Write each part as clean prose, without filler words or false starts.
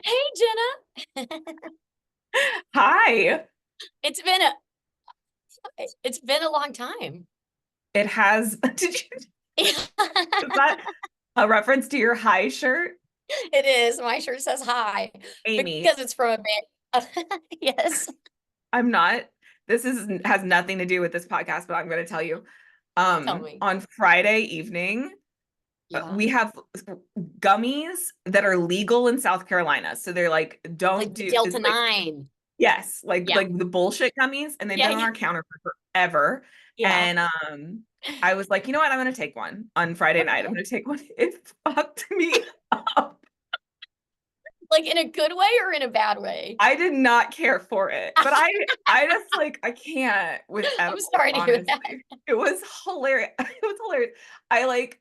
Hey, Jenna. Hi. It's been a it's been a long time. It has, is that a reference to your high shirt? It is. My shirt says hi Amy, because it's from a band. Yes. I'm not, this is has nothing to do with this podcast, but I'm going to tell you. Tell me. On Friday evening, Yeah. we have gummies that are legal in South Carolina. So they're like, don't Like the do, Delta it's like, 9. yes, like Yeah. like the bullshit gummies, and they've Yeah. been on Yeah. our counter for forever. Yeah. And I was like, you know what? I'm gonna take one on Friday night. I'm Okay. gonna take one. It fucked me up. Like in a good way or in a bad way? I did not care for it, but I just like I can't with I'm edibles, sorry to hear that. honestly. It was hilarious. It was hilarious. I like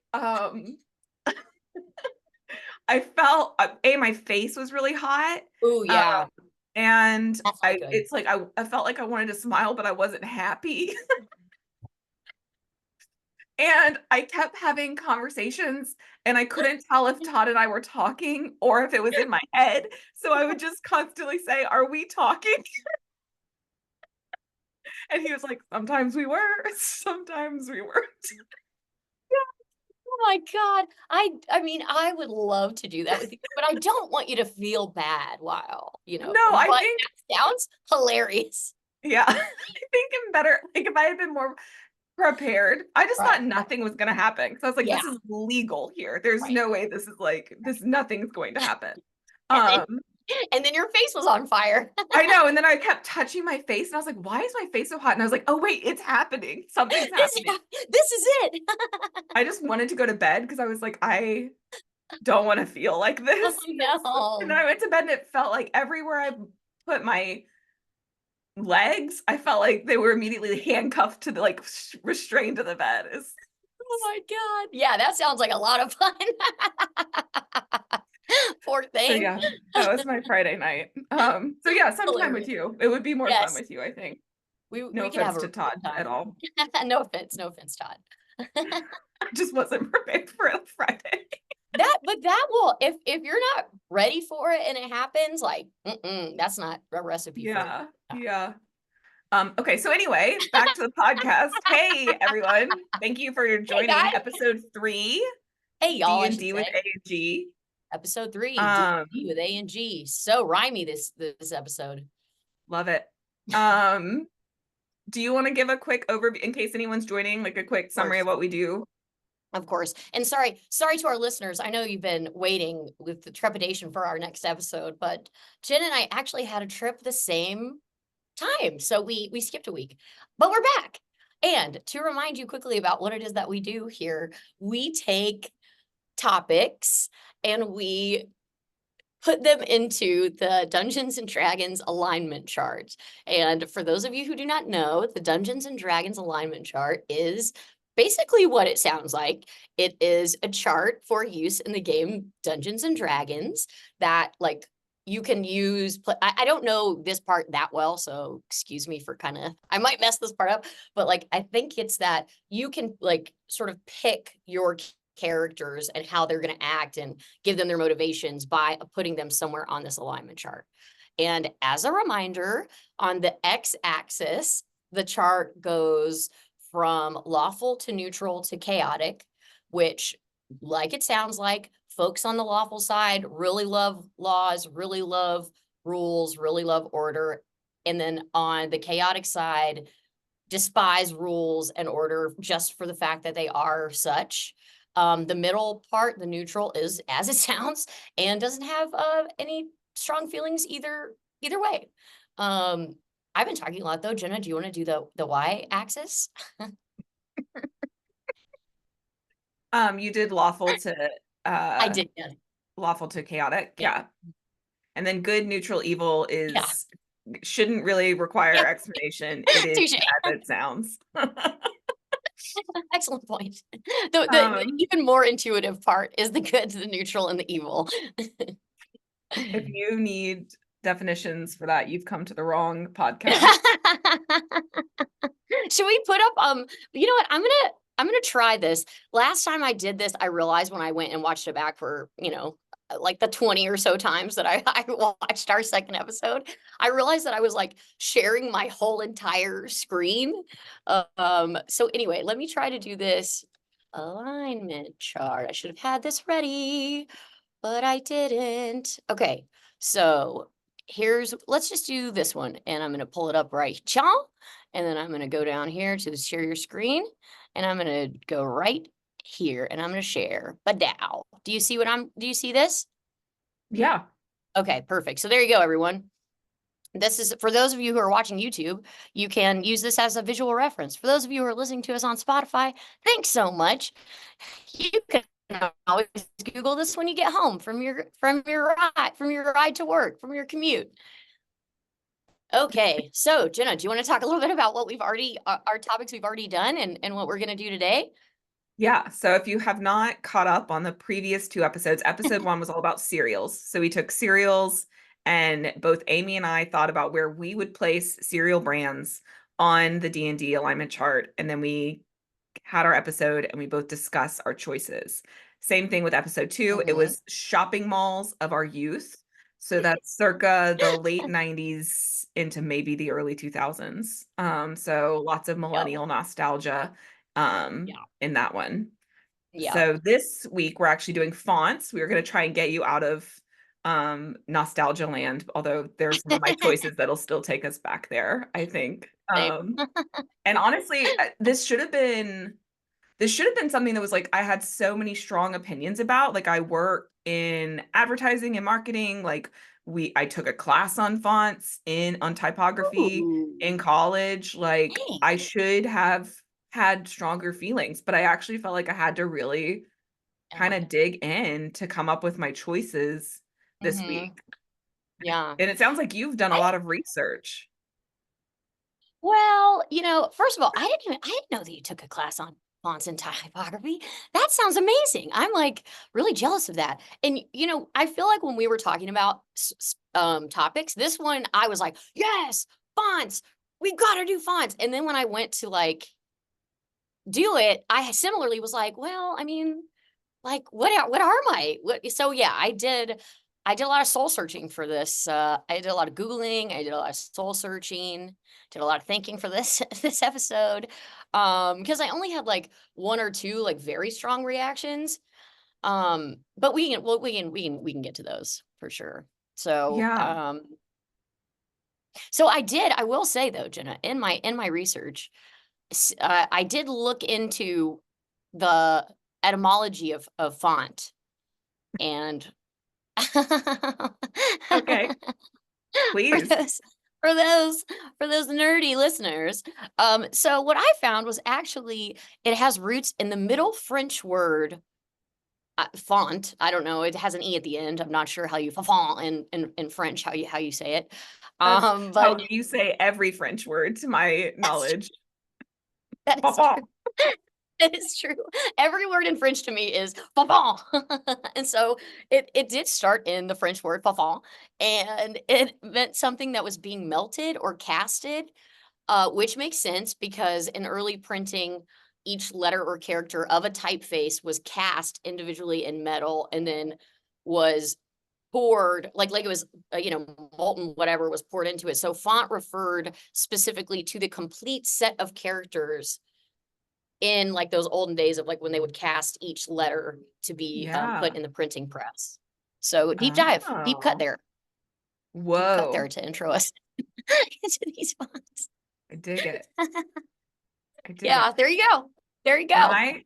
I felt my face was really hot. Oh, Um yeah. and That's not I good. it's like I felt like I wanted to smile, but I wasn't happy. And I kept having conversations, and I couldn't tell if Todd and I were talking or if it was in my head. So I would just constantly say, "Are we talking?" And he was like, "Sometimes we were, sometimes we weren't." Oh my God. I mean, I would love to do that with you, but I don't want you to feel bad No, but I think, that sounds hilarious. yeah, I think I'm better. Like if I had been more prepared, I just Right. thought nothing was going to happen because I was like, Yeah. "This is legal here. There's Right. no way this is like this. Nothing's going to happen." And then Um, and then your face was on fire. I know. And then I kept touching my face and I was like, why is my face so hot? And I was like, oh, wait, it's happening. Something's This happening. this is it. I just wanted to go to bed because I was like, I don't want to feel like Oh this. And then no. I went to bed and it felt like everywhere I put my legs, I felt like they were immediately handcuffed to the like restrained to the bed. Oh my God. Yeah, that sounds like a lot of fun. Poor So thing. yeah, that was my Friday night. So yeah, sometime with Hilarious. you. It would be more fun Yes. with you, I think. No We could have offense a to really good Todd at time. all. No offense, no offense, Todd. I just wasn't prepared for a Friday. That will, if you're not ready for it and it happens, like, that's not a recipe for you. Yeah, yeah. Okay, so anyway, back to the podcast. Hey everyone, thank you for Hey joining guys. episode 3, Hey y'all, D I and should D with say. A and G. Episode 3, D Um, with A and G. So rhymey this episode. Love it. Um, do you want to give a quick overview in case anyone's joining, like a quick Of summary course. of what we do? Of course. And sorry to our listeners. I know you've been waiting with the trepidation for our next episode, but Jen and I actually had a trip the same time. So we skipped a week. But we're back. And to remind you quickly about what it is that we do here, we take topics and we put them into the Dungeons and Dragons alignment chart. And for those of you who do not know, the Dungeons and Dragons alignment chart is basically what it sounds like. It is a chart for use in the game Dungeons and Dragons that like you can use. I don't know this part that well, so excuse me for kind of, I might mess this part up, but like I think it's that you can like sort of pick your characters and how they're going to act and give them their motivations by putting them somewhere on this alignment chart. And as a reminder, on the x-axis, the chart goes from lawful to neutral to chaotic, which, like it sounds like, folks on the lawful side really love laws, really love rules, really love order. And then on the chaotic side, despise rules and order just for the fact that they are such. The middle part, the neutral, is as it sounds and doesn't have any strong feelings either way. I've been talking a lot though. Jenna, do you want to do the y-axis? You did lawful to I did. Yeah. lawful to chaotic, Yeah. yeah. And then good, neutral, evil Yeah. is shouldn't really require Yeah. explanation. It is Touche. as it sounds. Excellent point. The Um, even more intuitive part is the good, the neutral, and the evil. if you need definitions for that, you've come to the wrong podcast. Should we put up you know what? I'm gonna try this. Last time I did this, I realized when I went and watched it back for, like the 20 or so times that I watched our second episode, I realized that I was like sharing my whole entire screen. So anyway, let me try to do this alignment chart. I should have had this ready, but I didn't. Okay, so let's just do this one, and I'm gonna pull it up right, y'all. And then I'm gonna go down here to the share your screen, and I'm gonna go right here, and I'm gonna share. Badow. Do you see this? Yeah. Okay, perfect. So there you go, everyone. This is for those of you who are watching YouTube, you can use this as a visual reference. For those of you who are listening to us on Spotify, thanks so much. You can always Google this when you get home from your ride to work, from your commute. Okay, so Jenna, do you want to talk a little bit about what we've already our topics we've already done and what we're going to do today? Yeah. So if you have not caught up on the previous two episodes, episode one was all about cereals. So we took cereals, and both Amy and I thought about where we would place cereal brands on the D&D alignment chart. And then we had our episode and we both discussed our choices. Same thing with episode two. It Mhm. was shopping malls of our youth. So that's circa the late 90s into maybe the early 2000s. So lots of Yep. millennial nostalgia Yeah. in that one. Yep. So this week we're actually doing fonts. We are going to try and get you out of nostalgia land, although there's some of my choices that'll still take us back there, I think. Same. And honestly, this should have been something that was like I had so many strong opinions about. Like I work in advertising and marketing. Like I took a class on fonts on typography in Ooh. college. Like I Dang. should have had stronger feelings, but I actually felt like I had to really kind of dig in to come up with my choices this week. Mhm. Yeah. And it sounds like you've done a I lot of research. Well, first of all, I didn't know that you took a class on fonts and typography. That sounds amazing. I'm like really jealous of that. And I feel like when we were talking about topics, this one I was like, yes, fonts. We got to do fonts. And then when I went to like do it, I similarly was like, well, I mean, like what are my so yeah, I did a lot of soul searching for this. I did a lot of Googling, I did a lot of soul searching, did a lot of thinking for this this episode. Because I only had like one or two like very strong reactions. But we can get to those for sure. So Yeah. I will say though, Jenna, in my research, I did look into the etymology of font and Okay. for Please. those for those for those nerdy listeners, so what I found was actually it has roots in the Middle French word font. I don't know. It has an e at the end. I'm not sure how you font in French how you say it. That's how But you say every French word to my that's knowledge. that is Papa. true. It is true. Every word in French to me is "fafon." And so it did start in the French word "fafon," and it meant something that was being melted or casted, which makes sense because in early printing, each letter or character of a typeface was cast individually in metal and then was poured like it was, molten whatever was poured into it. So font referred specifically to the complete set of characters in like those olden days of like when they would cast each letter to be put Yeah. in the printing press. So deep cut Oh. there, deep cut there Whoa. to intro us into these fonts. I dig it. I dig it. Yeah, there you go. There you go. My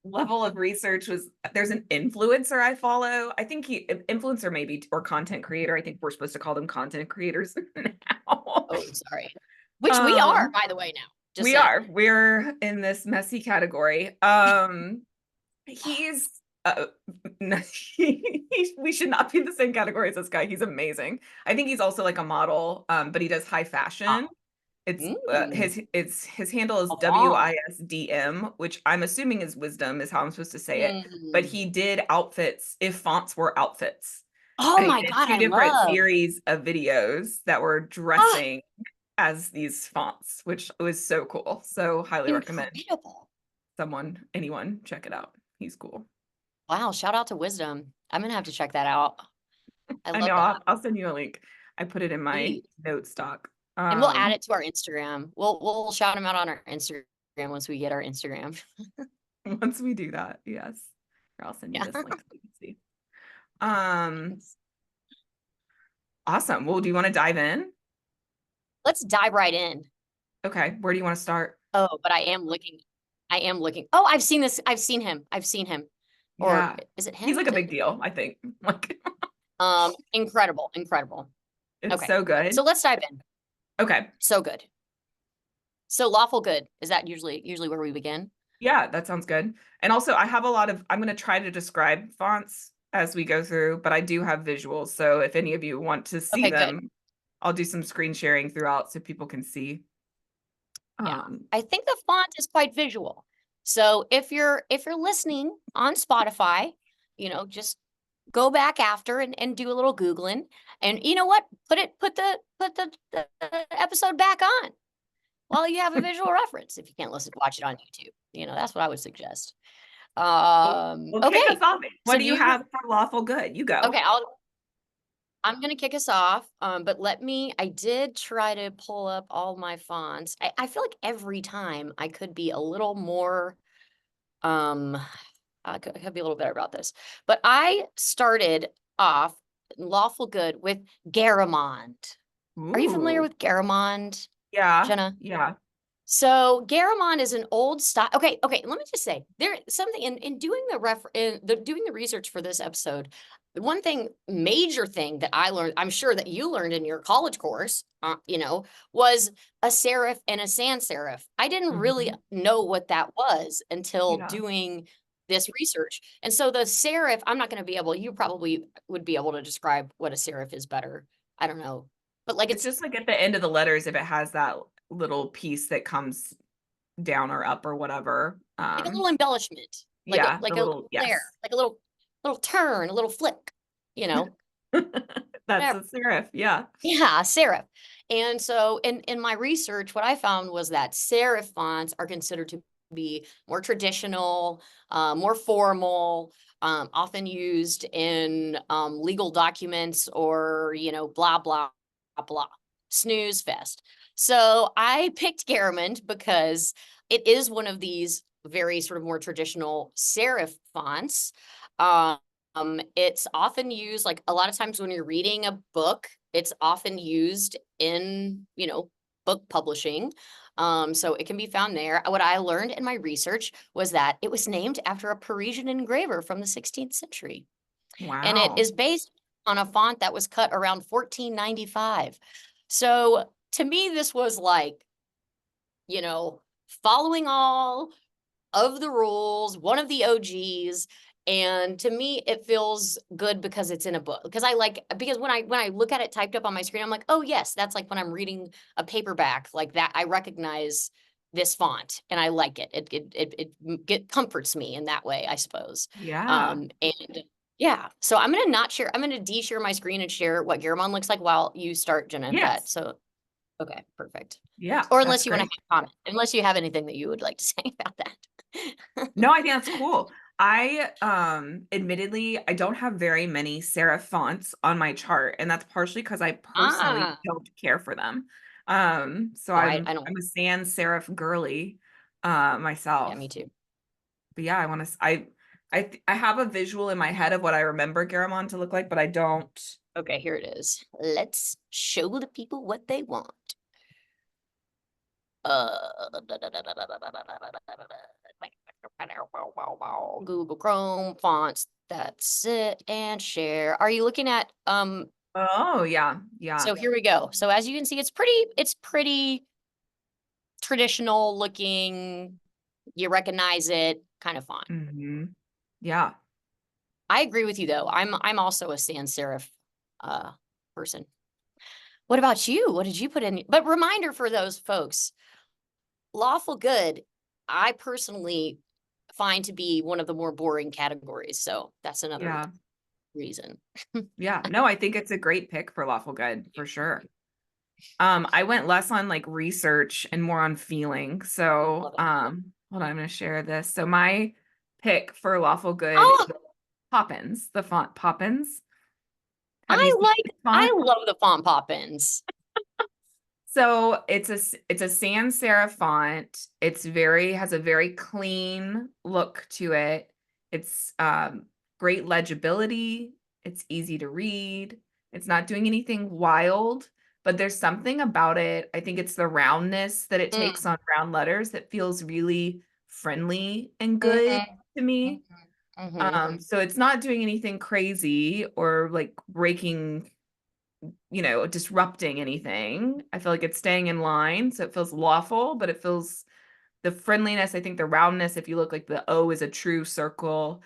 level of research was there's an influencer I follow. I think influencer maybe or content creator. I think we're supposed to call them content creators now. Oh, sorry. Which we are, Um by the way, now. Just we saying. are. We're in this messy category. He's we should not be in the same category as this guy. He's amazing. I think he's also like a model, but he does high fashion. Ah, It's mm, his handle is avant. WISDM, which I'm assuming is wisdom is how I'm supposed to say it. But Mm. he did outfits if fonts were outfits. Oh And he my did God, two I different love. series of videos that were Ah, dressing as these fonts, which was so cool. So highly recommend incredible. anyone check it out. He's cool. Wow, shout out to Wisdom. I'm gonna have to check that out. I I love know, that. I'll send you a link. I put it in my Please. note stock. And we'll add it to our Instagram. We'll shout them out on our Instagram once we get our Instagram. Once we do that, yes. Here, I'll send you Yeah. this link so you can see. Um, awesome. Well, do you want to dive in? Let's dive right in. Okay, where do you want to start? Oh, but I am looking. I am looking. Oh, I've seen this. I've seen him. I've seen him. Or Yeah, is it he's him? like a big deal, I think. Like, Incredible, incredible. it's Okay. so good. So let's dive in. Okay. So good. So lawful good. Is that usually where we begin? Yeah, that sounds good. And also, I have a lot of, I'm going to try to describe fonts as we go through, but I do have visuals. So if any of you want to see Okay, good. them, I'll do some screen sharing throughout so people can see. Yeah. Um, I think the font is quite visual. So if you're listening on Spotify, just go back after and do a little Googling. And you know what? Put the episode back on while you have a visual reference if you can't watch it on YouTube. That's what I would suggest. well, kick us Okay. off. So What do you have for lawful good? You go. okay, I'm gonna kick us off. But I did try to pull up all my fonts. I feel like every time I could be a little more, um, I could be a little better about this. But I started off lawful good with Garamond. Are you familiar Ooh, with Garamond, yeah, Jenna? yeah. So Garamond is an old style. Okay, okay. Let me just say there something in doing doing the research for this episode. The one thing, major thing that I learned, I'm sure that you learned in your college course, was a serif and a sans serif. I didn't really Mhm. know what that was until Yeah. doing this research. And so the serif, I'm not going to be able. You probably would be able to describe what a serif is better. I don't know, but like It's it's just like at the end of the letters, if it has that little piece that comes down or up or whatever. like a little embellishment, like a Yeah, the like a little, flair, yes. like a little turn, a little flick, you know, That's whatever. a serif. Yeah. Yeah, serif. And so in my research, what I found was that serif fonts are considered to be more traditional, more formal, often used in legal documents or, blah, blah, blah, snooze fest. So I picked Garamond because it is one of these very sort of more traditional serif fonts. It's often used like a lot of times when you're reading a book, it's often used in, book publishing. So it can be found there. What I learned in my research was that it was named after a Parisian engraver from the 16th century. And it Wow. is based on a font that was cut around 1495. So to me, this was like, you know, following all of the rules, one of the OGs. And to me, it feels good because it's in a book. Because when I look at it typed up on my screen, I'm like, oh yes, that's like when I'm reading a paperback like that. I recognize this font and I like it. It comforts me in that way, I suppose. Yeah. And yeah, so I'm gonna not share. I'm gonna de-share my screen and share what Garamond looks like while you start, Jenna. That Yes. so okay, perfect. Yeah, Or that's unless you want to great. have a comment, unless you have anything that you would like to say about that. No, I think that's cool. I admittedly I don't have very many serif fonts on my chart, and that's partially because I personally Ah, don't care for them. So no, I I'm don't. I'm a sans serif girly Yeah, myself. me too. But yeah, I want to I have a visual in my head of what I remember Garamond to look like, but I don't. Okay, here it is. Let's show the people what they want. Google Chrome fonts. That's it. And share. Are you looking at Oh, yeah. Yeah. so here we go. So as you can see, it's pretty traditional looking. You recognize it kind of font. Hmm. Yeah. I agree with you though. I'm also a sans serif person. What about you? What did you put in? But reminder for those folks, lawful good, I personally find to be one of the more boring categories. So that's another Yeah. reason. Yeah. No, I think it's a great pick for lawful good for sure. I went less on like research and more on feeling. So, Love it. hold on, I'm going to share this. So my pick for lawful good Oh, Poppins, the font Poppins. Have you seen this I font? love the font Poppins. So it's a sans serif font. It's very has a very clean look to it. It's great legibility. It's easy to read. It's not doing anything wild, but there's something about it. I think it's the roundness that it takes Mm, on round letters that feels really friendly and good mhm, to me. mhm, mhm. So it's not doing anything crazy or like breaking, disrupting anything. I feel like it's staying in line, so it feels lawful, but it feels the friendliness, I think the roundness, if you look like the O is a true circle,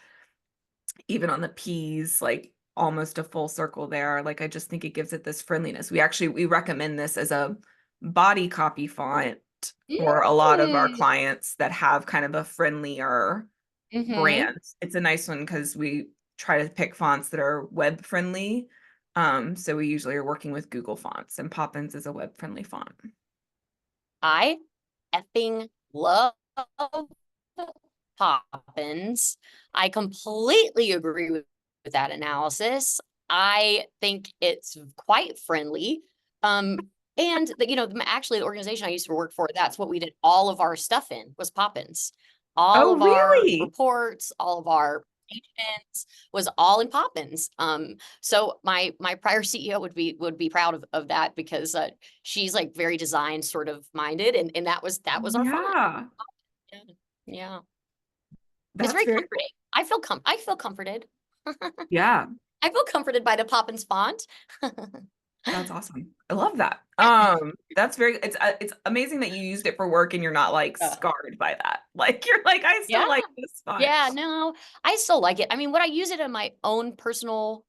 even on the P's, like almost a full circle there. Like I just think it gives it this friendliness. We recommend this as a body copy font for a lot of our Mm, clients that have kind of a friendlier mhm. brand. It's a nice one because we try to pick fonts that are web friendly. So we usually are working with Google fonts, and Poppins is a web friendly font. I effing love Poppins. I completely agree with that analysis. I think it's quite friendly. And actually the organization I used to work for, that's what we did all of our stuff in was Poppins. All Oh, of our really? reports, all of our agents was all in Poppins. So my prior CEO would be proud of that because she's like very design sort of minded, and that was our font. Yeah, Yeah. Yeah. It's that's very very, comforting. I feel comforted. yeah, I feel comforted by the Poppins font. that's awesome. I love that. It's amazing that you used it for work and you're not like Uh, scarred by that. Like you're like, I yeah. still like this font. Yeah, no, I still like it. I mean, would I use it in my own personal?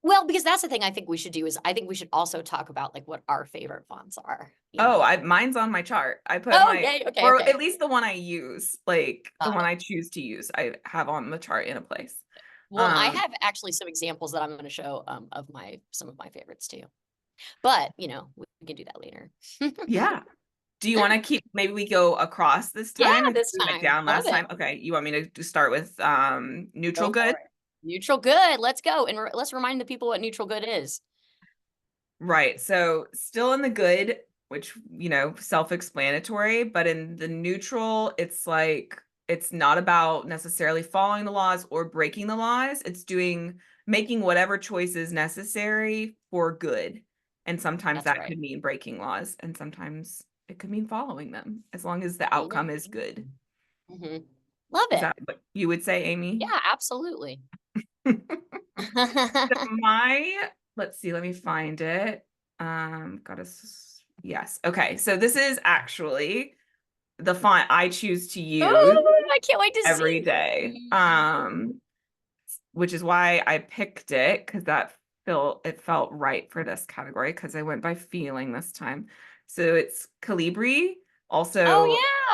Well, because that's the thing I think we should do is I think we should also talk about like what our favorite fonts are, you Oh, know. mine's on my chart. I put Oh, my, okay, okay, or at okay. least the one I use, like the Got one it. I choose to use, I have on the chart in a place. Well, I Um, have actually some examples that I'm going to show of my some of my favorites too. But, we can do that later. yeah. Do you want to keep, maybe we go across this Yeah, time if this we went time. down Love last it. time? Okay, you want me to start with neutral Go for good? it. Neutral good. Let's go. And let's remind the people what neutral good is. Right. So still in the good, which, self-explanatory, but in the neutral, it's like it's not about necessarily following the laws or breaking the laws. It's making whatever choices necessary for good. And sometimes That's that right. could mean breaking laws, and sometimes it could mean following them, as long as the outcome is good. Hmm. Love Is it. that what you would say, Amy? Yeah, absolutely. So let's see, let me find it. Yes. Okay. So this is actually the font I choose to use Oh, I can't wait to every see. day. Which is why I picked it because it felt right for this category because I went by feeling this time. So it's Calibri. Oh Also,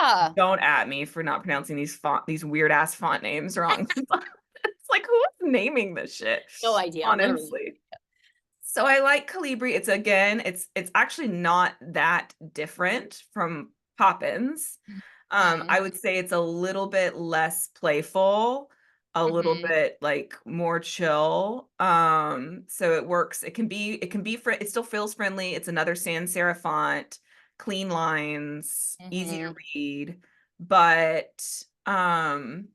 yeah. don't at me for not pronouncing these weird ass font names wrong. It's like who is naming this shit? No idea. Literally. Honestly. So I like Calibri. It's actually not that different from Poppins. Mm-hmm. I would say it's a little bit less playful, a little Mm-hmm. bit like more chill. So it works. It still feels friendly. It's another sans serif font, clean lines, easy to Mm-hmm. read, but um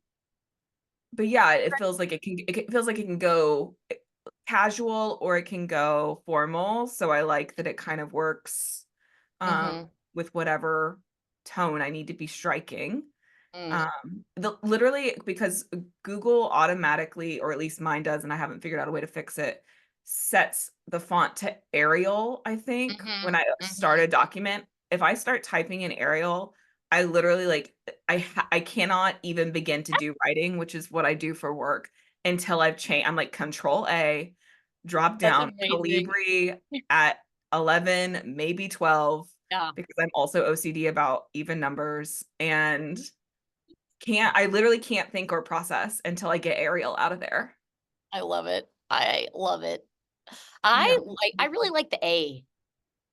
but yeah, it feels like it can go casual or it can go formal. So I like that it kind of works um, Mm-hmm. with whatever tone I need to be striking. Mm. Literally because Google automatically, or at least mine does, and I haven't figured out a way to fix it, sets the font to Arial, I think, when Mm-hmm. I start Mm-hmm. a document. If I start typing in Arial, I literally like I cannot even begin to do writing, which is what I do for work, until I've changed. I'm like Control A, drop That's down amazing. Calibri at 11, maybe 12, Yeah, because I'm also OCD about even numbers, and I literally can't think or process until I get Arial out of there. I love it. I love it. Yeah. I really like the A,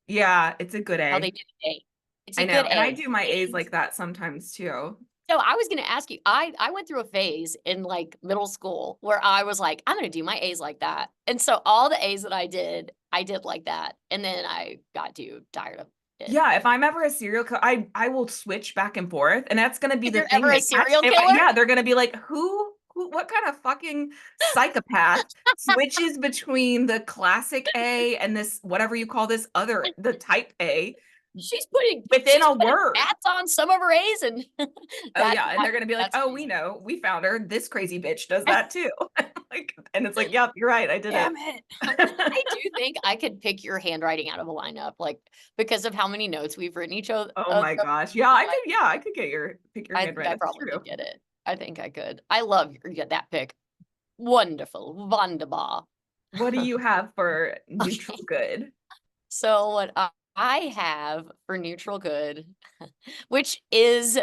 Yeah, it's a good how they A. do the A. It's I a know. good And I A. do my A's A's. like that sometimes too. So I was gonna ask you, I went through a phase in like middle school where I was like, I'm gonna do my A's like that. And so all the A's that I did like that. And then I got too tired of it. Yeah, if I'm ever a serial killer, I will switch back and forth, and that's gonna be If the you're thing ever a that serial killer, yeah, they're gonna be like, who, what kind of fucking psychopath switches between the classic A and this whatever you call this other the type A within she's a putting word? hats on some of her A's and Oh yeah, and they're gonna be like, that's oh, we amazing. know, we found her. This crazy bitch does that too. Like, and it's like, yep, you're right, I did Damn it. it. I do think I could pick your handwriting out of a lineup, like because of how many notes we've written each other. Oh my gosh. Yeah, I could, yeah, I could get your pick your I hand think right. I That's probably true. could get it. I think I could. I love that pick. Wonderful. Wunderbar. What do you have for neutral Okay. good? So what I have for neutral good, which is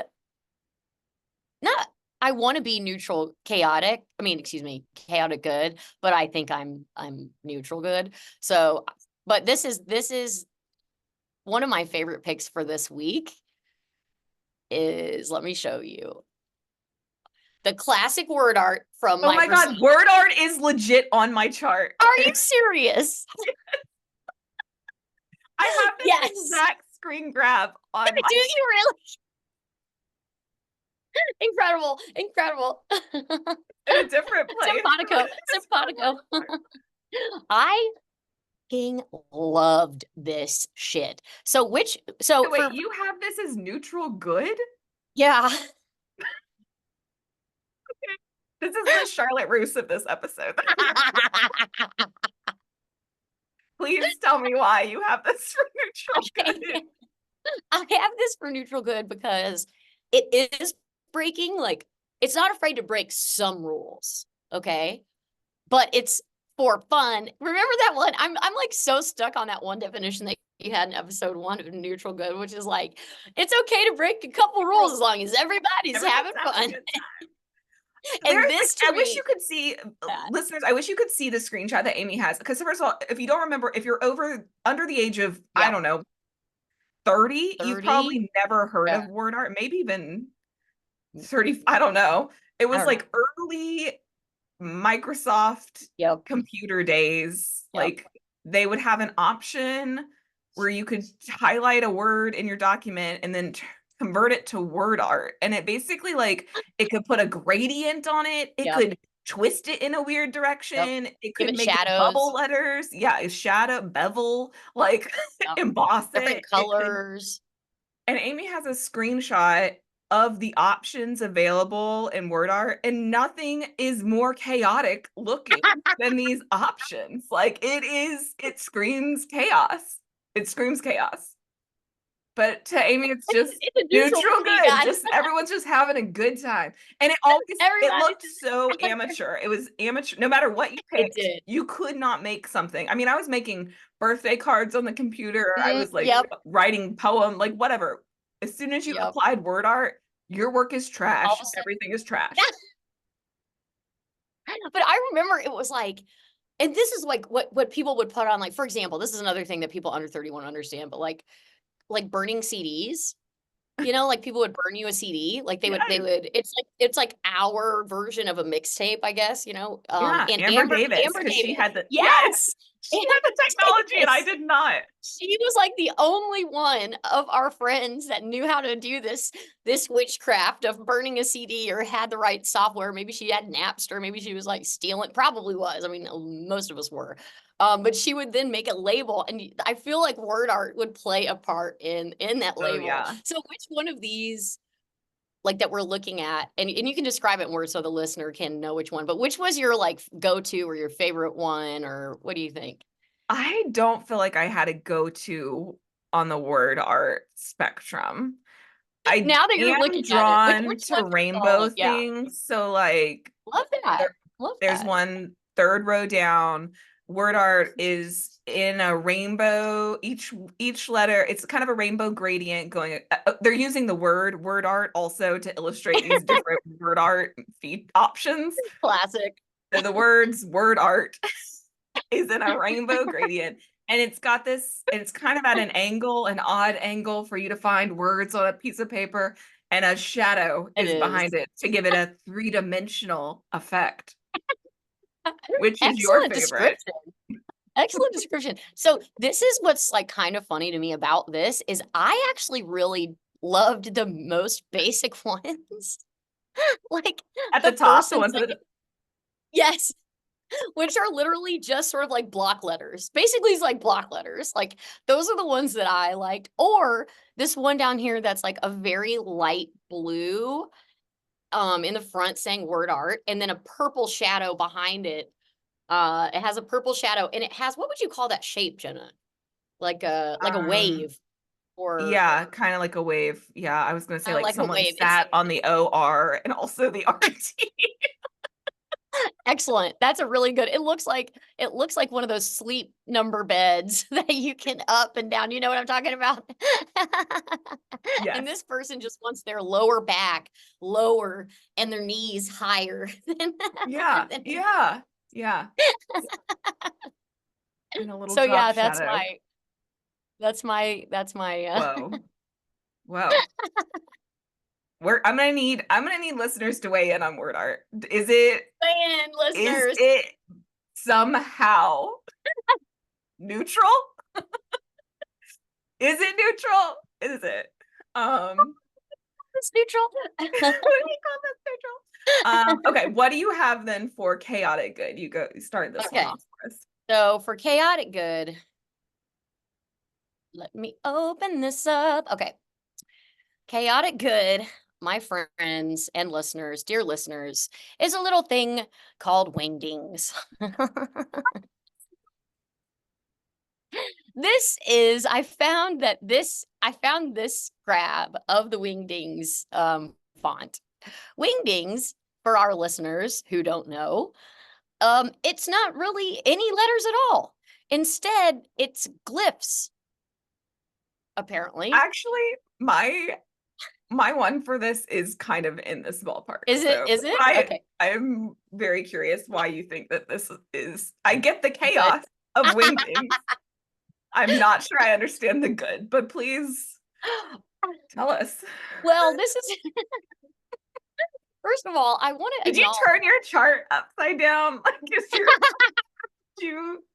not, I want to be neutral chaotic. I mean, excuse me, chaotic good, but I think I'm neutral good. So, but this is one of my favorite picks for this week is, let me show you. The classic word art from Oh my Microsoft. God, WordArt is legit on my chart. Are you serious? I have this Yes. exact screen grab on my Do you really? Incredible. Incredible. in a different place. Simpatico. Simpatico. I fucking loved this shit. So So wait, for you have this as neutral good? yeah. This is the Charlotte Roos of this episode. Please tell me why you have this for neutral good. I have this for neutral good because it is breaking, like, it's not afraid to break some rules, okay? But it's for fun. Remember that one? I'm like so stuck on that one definition that you had in episode 1 of neutral good, which is like, it's okay to break a couple rules as long as everybody's Everyone's having having a fun. good time. And There's like, this to I wish you me, could see that listeners, I wish you could see the screenshot that Amy has. Because first of all, if you don't remember, if you're over under the age of, I yeah, don't know, 30, you've 30. probably never heard Yeah, of word art, maybe even 30, I don't know. It I was don't know. like early Microsoft Yep, computer days. yep, Like they would have an option where you could highlight a word in your document and then convert it to word art. And it basically like it could put a gradient on it. It yep, could twist it in a weird yep. direction. It Give could it make it bubble shadows. letters. Yeah, shadow, bevel, like Yep. emboss Different it. It could, colors. and Amy has a screenshot of the options available in word art, and nothing is more chaotic looking than these options. Like it screams chaos. It screams chaos. But to Amy, it's just It's a neutral neutral for me, good. guys. Just everyone's just having a good time. And it Everybody's looked just so amateur. It was amateur. No matter what you it picked, did. you could not make something. I mean, I was making birthday cards on the computer. I was like Yep, writing poem, like whatever. As soon as you yep. applied word art, your work is All of trash. a sudden, Everything is trash. but I remember it was like, and this is like what people would put on, like, for example, this is another thing that people under 30 won't understand, but like burning CDs. You know, like people would burn you a CD, like they Yes. would, it's like our version of a mixtape, I guess, you know. Yeah. And Amber Davis, Amber because she Davis, had the yes, yes, she had the Amber technology and I Davis. did not. She was like the only one of our friends that knew how to do this witchcraft of burning a CD or had the right software. Maybe she had Napster, maybe she was like stealing, probably was. I mean, most of us were. But she would then make a label, and I feel like word art would play a part in that Oh label. yeah. So which one of these, like, that we're looking at, and you can describe it in words so the listener can know which one, but which was your like go-to or your favorite one, or what do you think? I don't feel like I had a go-to on the word art spectrum. I Now that you're am looking at it, drawn which to one? rainbow Oh, yeah. things. So like Love that. there, Love there's that. one third row down. Word art is in a rainbow. Each letter, it's kind of a rainbow gradient going. They're using the word art also to illustrate these different word art feed options. Classic. So the words word art is in a rainbow gradient. And it's got this, and it's kind of at an angle, an odd angle for you to find words on a piece of paper. and a shadow It is behind is. it to give it a three-dimensional effect. Which is your Excellent favorite? description. Excellent description. So this is what's like kind of funny to me about this is I actually really loved the most basic ones. Like At the the top, first the and ones with second. Yes, which are literally just sort of like block letters. Basically, it's like block letters. Like those are the ones that I liked. Or this one down here that's like a very light blue in the front saying word art, and then a purple shadow behind it. It has a purple shadow and it has, what would you call that shape, Jenna? Like a um, wave or yeah, kind of like a wave. Yeah, I was gonna say like like a someone wave. It's sat on the OR and also the RT. excellent. That's a really good. It looks like one of those sleep number beds that you can up and down. You know what I'm talking about? And Yes. this person just wants their lower back lower and their knees higher than, Yeah, than yeah, yeah. And a little so drop yeah, that's shadow. my that's my Whoa. Whoa. I'm gonna need listeners to weigh in on word art. plan Is listeners. it somehow neutral? Is it neutral? Is it? It's neutral. What do you call this neutral? Okay, what do you have then for chaotic good? You start this one Okay. off for us. So for chaotic good, let me open this up. Okay. Chaotic good, my friends and listeners, dear listeners, is a little thing called wingdings. I found this grab of the wingdings font. Wingdings, for our listeners who don't know, it's not really any letters at all. Instead, it's glyphs, apparently. Actually, my one for this is kind of in this ballpark. Is it? So, Is but it? Okay, I'm very curious why you think that this is. I get the good. chaos of wingdings. I'm not sure I understand the good, but please tell us. Well, this is first of all, I want to Did you acknowledge. turn your chart upside down? Like,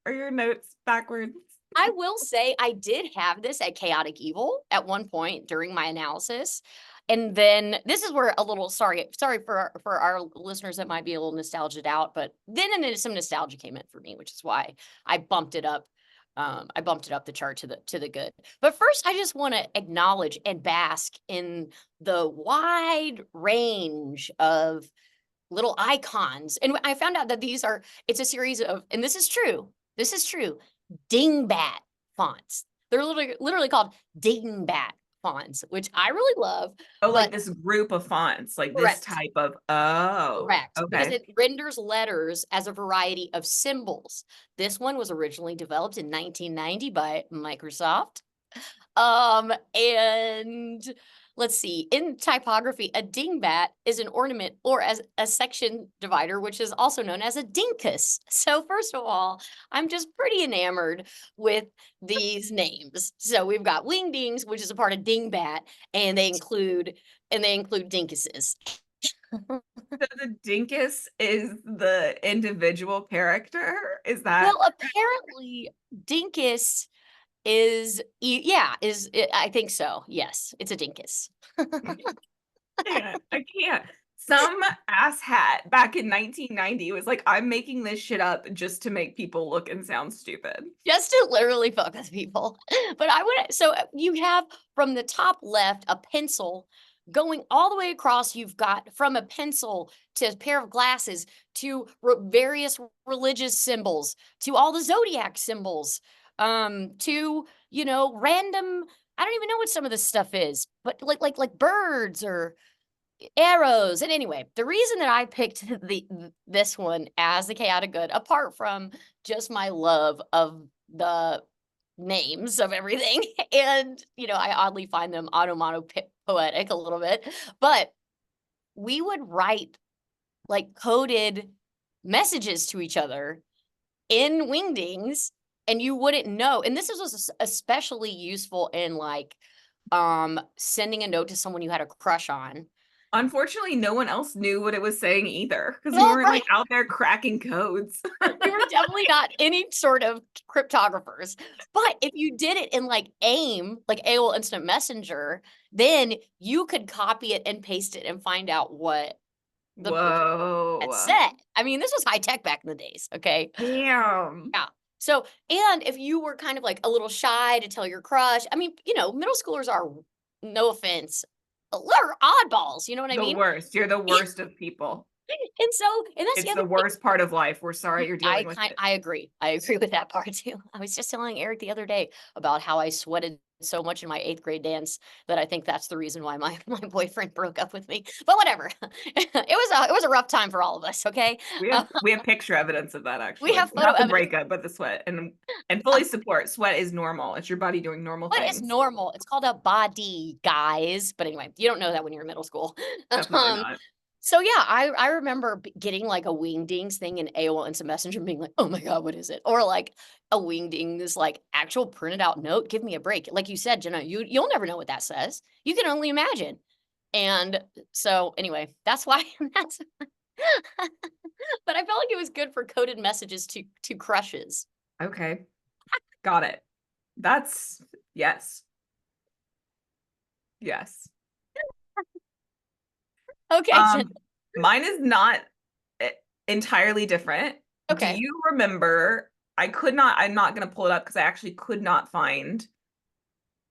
are your notes backwards? I will say I did have this at Chaotic Evil at one point during my analysis. And then this is where a little sorry for our listeners that might be a little nostalgic out, but then some nostalgia came in for me, which is why I bumped it up. I bumped it up the chart to the good. But first, I just want to acknowledge and bask in the wide range of little icons. And I found out that it's a series of, and this is true, dingbat fonts. They're literally called dingbat fonts, which I really love. Oh, like But this group of fonts, like this correct, type of, oh, correct, because okay. it renders letters as a variety of symbols. This one was originally developed in 1990 by Microsoft. And let's see, in typography, a dingbat is an ornament or as a section divider, which is also known as a dinkus. So first of all, I'm just pretty enamored with these names. So we've got wingdings, which is a part of dingbat, and they include dinkuses. So the dinkus is the individual character? Is that Well, apparently dinkus I think so. Yes, it's a dinkus. I can't. Some asshat back in 1990 was like, I'm making this shit up just to make people look and sound stupid. Just to literally fuck with people. But you have from the top left a pencil going all the way across. You've got from a pencil to a pair of glasses to various religious symbols to all the zodiac symbols, to random. I don't even know what some of this stuff is, but like birds or arrows. And anyway, the reason that I picked this one as the chaotic good, apart from just my love of the names of everything, and I oddly find them poetic a little bit, but we would write like coded messages to each other in wingdings, and you wouldn't know. And this was especially useful in like sending a note to someone you had a crush on. Unfortunately, no one else knew what it was saying either because we Well, weren't right. like out there cracking codes. We were definitely not any sort of cryptographers. But if you did it in like AIM, like AOL Instant Messenger, then you could copy it and paste it and find out what the person had Whoa. said. I mean, this was high tech back in the days, okay? Damn. Yeah. So, and if you were kind of like a little shy to tell your crush, I mean, middle schoolers are, no offense, they're oddballs, you know what I The mean? worst. You're the worst of people. And so, and that's the It's the other thing. worst part of life. We're sorry you're dealing with it. I agree. I agree with that part too. I was just telling Eric the other day about how I sweated so much in my 8th grade dance that I think that's the reason why my my boyfriend broke up with me. But whatever. It was a rough time for all of us, okay? We Uh, have we have picture evidence of that we actually. have photo Not the evidence. breakup, but the sweat. And fully support. Sweat is normal. It's your body doing normal What is things. normal? It's called a body, guys. But anyway, you don't know that when you're in middle school. Definitely Um, not. so yeah, I remember getting like a wingdings thing in AOL Instant Messenger and being like, oh my God, what is it? Or like a wingdings, like actual printed out note. Give me a break. Like you said, Jenna, you'll never know what that says. You can only imagine. And so anyway, that's why that's but I felt like it was good for coded messages to crushes. Okay. Got it. That's yes. Yes. Okay, Jenna. Mine is not entirely different. Do Okay. you remember? I'm not going to pull it up because I actually could not find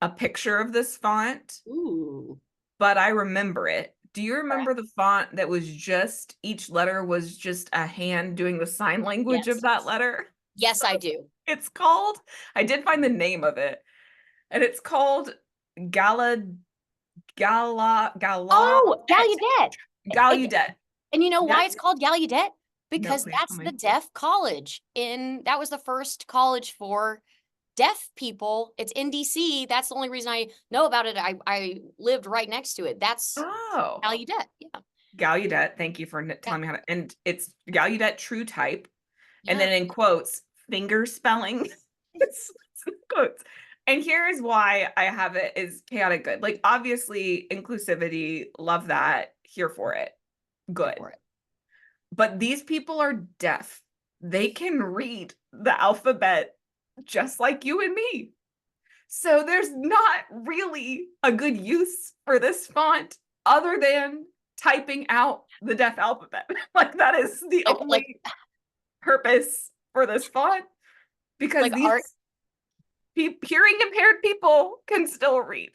a picture of this font, Ooh. but I remember it. Do you remember the font that was just each letter was just a hand doing the sign language of Yes. that letter? Yes, I do. It's called, I did find the name of it, and it's called Gala Oh, Gallaudet. Gallaudet. Gallaudet. And you know why That's it's called Gallaudet? no, Because please tell that's the me. deaf college that was the first college for deaf people. It's in DC. That's the only reason I know about it. I lived right next to it. That's Oh, Gallaudet. Yeah. Gallaudet. Thank you for Yeah. telling me how to. And it's Gallaudet True Type, and Yeah. then in quotes, finger spelling. It's in quotes. And here's why I have it is chaotic good. Like obviously inclusivity, love that, here for it, Here good. for it. But these people are deaf. They can read the alphabet just like you and me. So there's not really a good use for this font other than typing out the deaf alphabet. Like that is the Like only purpose for this font because like these hearing impaired people can still read.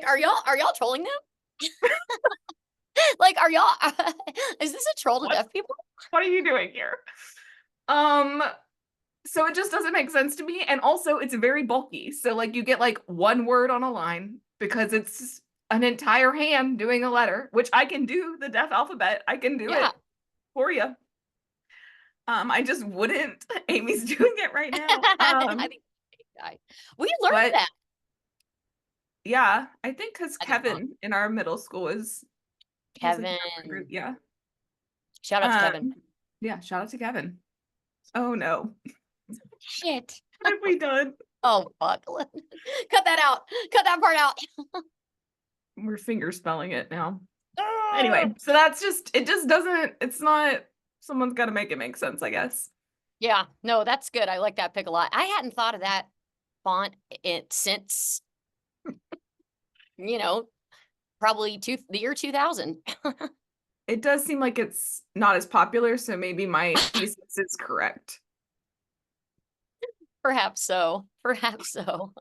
are y'all trolling them? Like are y'all is this a troll to What deaf people? what are you doing here? Um so it just doesn't make sense to me, and also it's very bulky. So like you get like one word on a line because it's an entire hand doing a letter, which I can do the deaf alphabet. I can do Yeah. it for you. I just wouldn't. Amy's doing it right now. I think we learned But that. yeah, I think because I did not. Kevin in our middle school he's like Kevin. in our group. Yeah. Shout out to Um, Kevin. yeah, shout out to Kevin. Oh no. Shit. What have we done? Oh fuck. Cut that out. Cut that part out. We're finger spelling it now. Ah! Anyway, so that's just it just doesn't it's not someone's got to make it make sense, I guess. Yeah, no, that's good. I like that pick a lot. I hadn't thought of that font since, you know, probably the year 2000. It does seem like it's not as popular, so maybe my thesis is correct. Perhaps so. Perhaps so.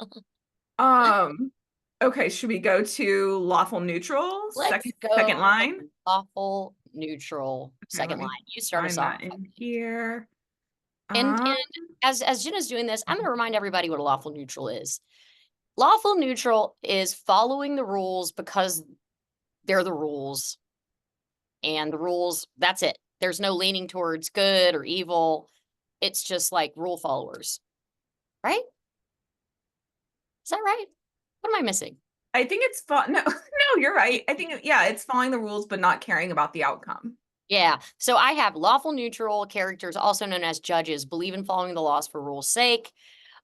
Okay, should we go to lawful neutral? Let's Second go line. lawful neutral Okay, let second me line. You start us find off. that in here. And Um, as Jenna's doing this, I'm going to remind everybody what a lawful neutral is. Lawful neutral is following the rules because they're the rules. And the rules, that's it. There's no leaning towards good or evil. It's just like rule followers. Right? Is that right? What am I missing? I think it's fun. No, no, you're right. I think yeah, it's following the rules but not caring about the outcome. Yeah. So I have lawful neutral characters, also known as judges, believe in following the laws for rules' sake.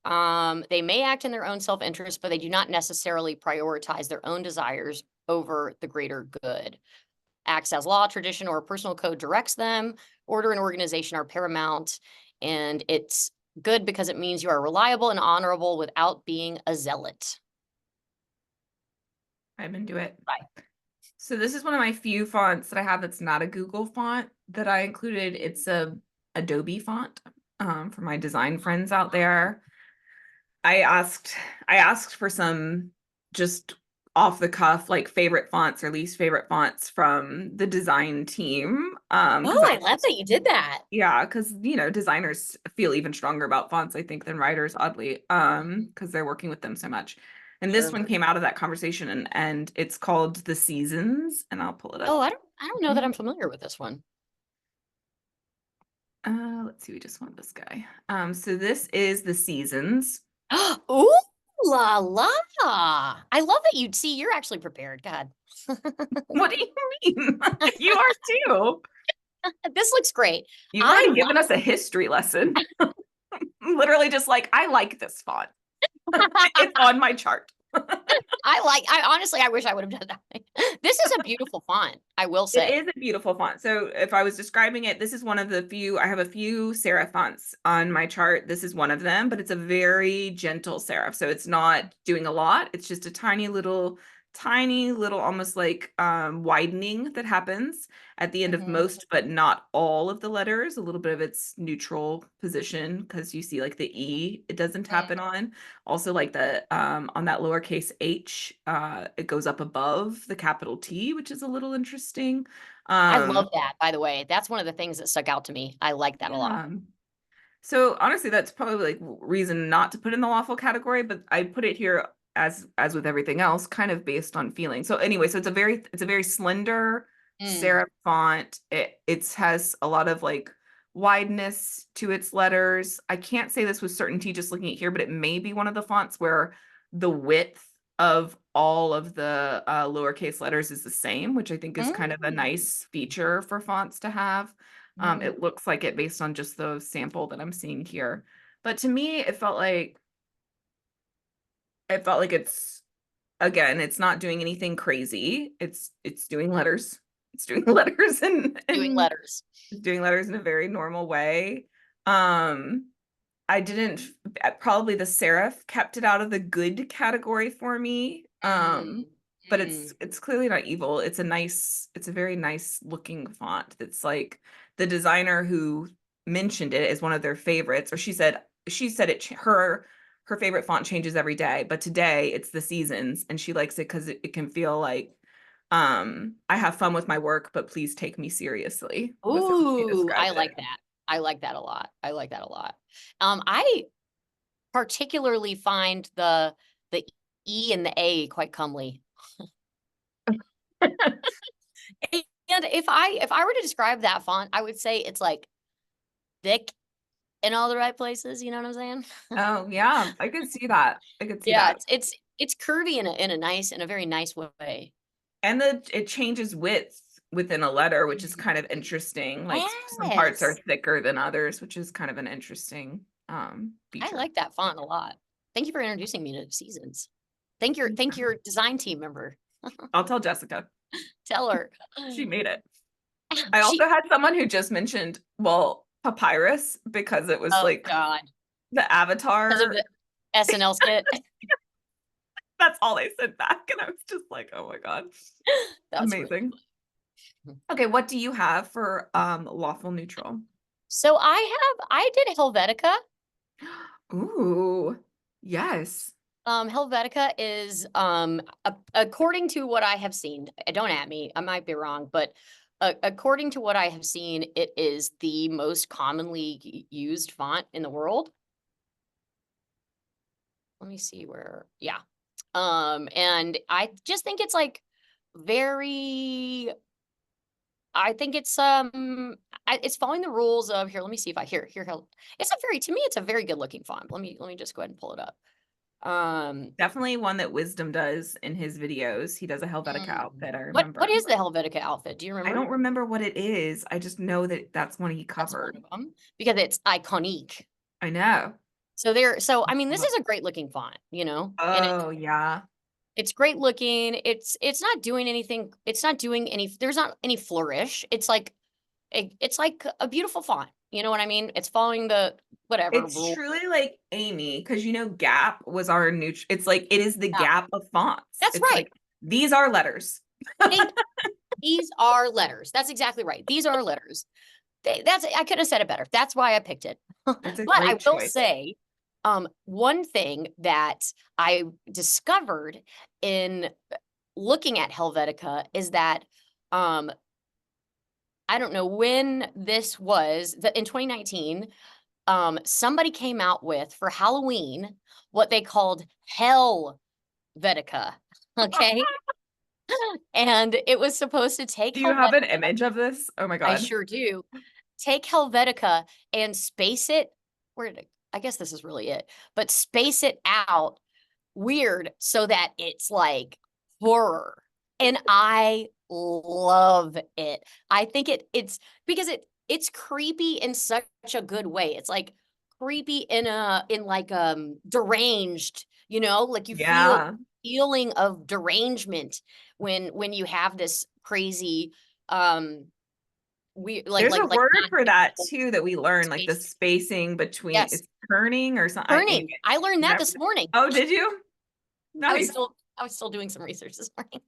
They may act in their own self-interest, but they do not necessarily prioritize their own desires over the greater good. Acts as law, tradition, or personal code directs them. Order and organization are paramount, and it's good because it means you are reliable and honorable without being a zealot. I'm into it. Right. So this is one of my few fonts that I have that's not a Google font that I included. It's a Adobe font for my design friends out there. I asked for some just off the cuff, like favorite fonts or least favorite fonts from the design team. Oh, I love that you did that. Yeah, because designers feel even stronger about fonts, I think, than writers, oddly, because they're working with them so much. And this Sure. one came out of that conversation, and it's called The Seasons, and I'll pull it Oh, up. I don't know that I'm familiar with this one. Let's see, we just want this guy. So this is The Seasons. Ooh la la. I love that you'd see you're actually prepared. God. What do you mean? You are too. This looks great. You've already given us a history lesson. Literally just like, I like this font. It's on my chart. I honestly, I wish I would have done that. This is a beautiful font, I will say. It is a beautiful font. So if I was describing it, this is one of the few, I have a few serif fonts on my chart. This is one of them, but it's a very gentle serif. So it's not doing a lot. It's just a tiny little, almost like widening that happens at the end of most, but not all of the letters, a little bit of its neutral position, because you see like the E, it doesn't happen on. Also like the on that lowercase h, it goes up above the capital T, which is a little interesting. I love that, by the way. That's one of the things that stuck out to me. I like that a lot. So honestly, that's probably like reason not to put in the waffle category, but I put it here as with everything else, kind of based on feeling. So anyway, so it's a very slender serif font. It has a lot of like wideness to its letters. I can't say this with certainty just looking at here, but it may be one of the fonts where the width of all of the lowercase letters is the same, which I think is kind of a nice feature for fonts to have. It looks like it based on just the sample that I'm seeing here. But to me, it felt like it's, again, it's not doing anything crazy. It's doing letters. It's doing letters and Doing letters. doing letters in a very normal way. I didn't, probably the serif kept it out of the good category for me. But it's clearly not evil. It's a very nice looking font. That's like the designer who mentioned it as one of their favorites, or she said her favorite font changes every day, but today it's The Seasons, and she likes it because it can feel like I have fun with my work, but please take me seriously. Ooh, I like that. I like that a lot. I like that a lot. I particularly find the E and the A quite comely. And if I were to describe that font, I would say it's like thick in all the right places. You know what I'm saying? Oh yeah, I could see that. I could see Yeah, that. it's curvy in a very nice way. And it changes width within a letter, which is kind of interesting. Like some parts are Yes. thicker than others, which is kind of an interesting I feature. like that font a lot. Thank you for introducing me to Seasons. Thank your design team member. I'll tell Jessica. Tell her. She made it. I also had someone who just mentioned, well, papyrus, because it was Oh like God. the avatar. Because of the SNL skit. That's all they said back. And I was just like, oh my God. That's Amazing. Really Okay, what do you have for lawful neutral? so I did Helvetica. Ooh, yes. Helvetica is according to what I have seen, don't at me, I might be wrong, but according to what I have seen, it is the most commonly used font in the world. Let me see where, yeah. And I just think it's like very, I think it's it's following the rules of here. Let me see if I here how it's a very, to me it's a very good looking font. Let me just go ahead and pull it up. Definitely one that Wisdom does in his videos. He does a Helvetica outfit, I remember. What is the Helvetica outfit? Do you remember? I don't remember what it is. I just know that that's one he That's one covered. of them because it's iconic. I know. So I mean, this is a great looking font, and Oh, yeah. it's great looking. It's not doing anything. It's not doing there's not any flourish. It's like a beautiful font. You know what I mean? It's following the whatever It's rule. truly like Amy, because Gap was our new, it's like it is the Yeah, Gap of fonts. that's It's right. like these are letters. They, these are letters. That's exactly right. These are letters. I couldn't have said it better. That's why I picked it. It's a But I great will choice. say, one thing that I discovered in looking at Helvetica is that I don't know when this was, that in 2019, somebody came out with for Halloween what they called Helvetica. Okay. And it was supposed to take Do you have an Helvetica. image of this? Oh my I God. sure do. Take Helvetica and space it. I guess this is really it, but space it out weird so that it's like horror. And I love it. I think it's because it's creepy in such a good way. It's like creepy in like deranged, like you feel Yeah. feeling of derangement when you have this crazy um we There's a like word not for that typical too that we learn, like the space. spacing between Yes, it's turning or something. turning. I learned that this morning. Oh, did you? Nice. I was still doing some research this morning.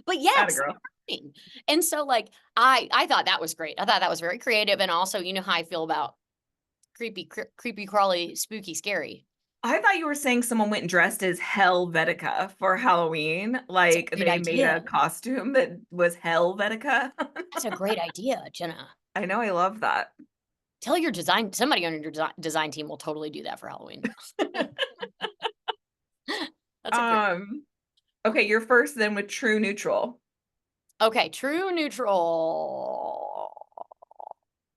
But Atta yes, girl. turning. And so like I thought that was great. I thought that was very creative, and also you know how I feel about creepy crawly spooky scary. I thought you were saying someone went and dressed as Helvetica for Halloween. That's a Like great they made a idea. costume that was Helvetica. That's a great idea, Jenna. I know, I love that. Tell your somebody on your design team will totally do that for Halloween. That's a great. Um, okay, you're first then with true neutral. Okay, true neutral.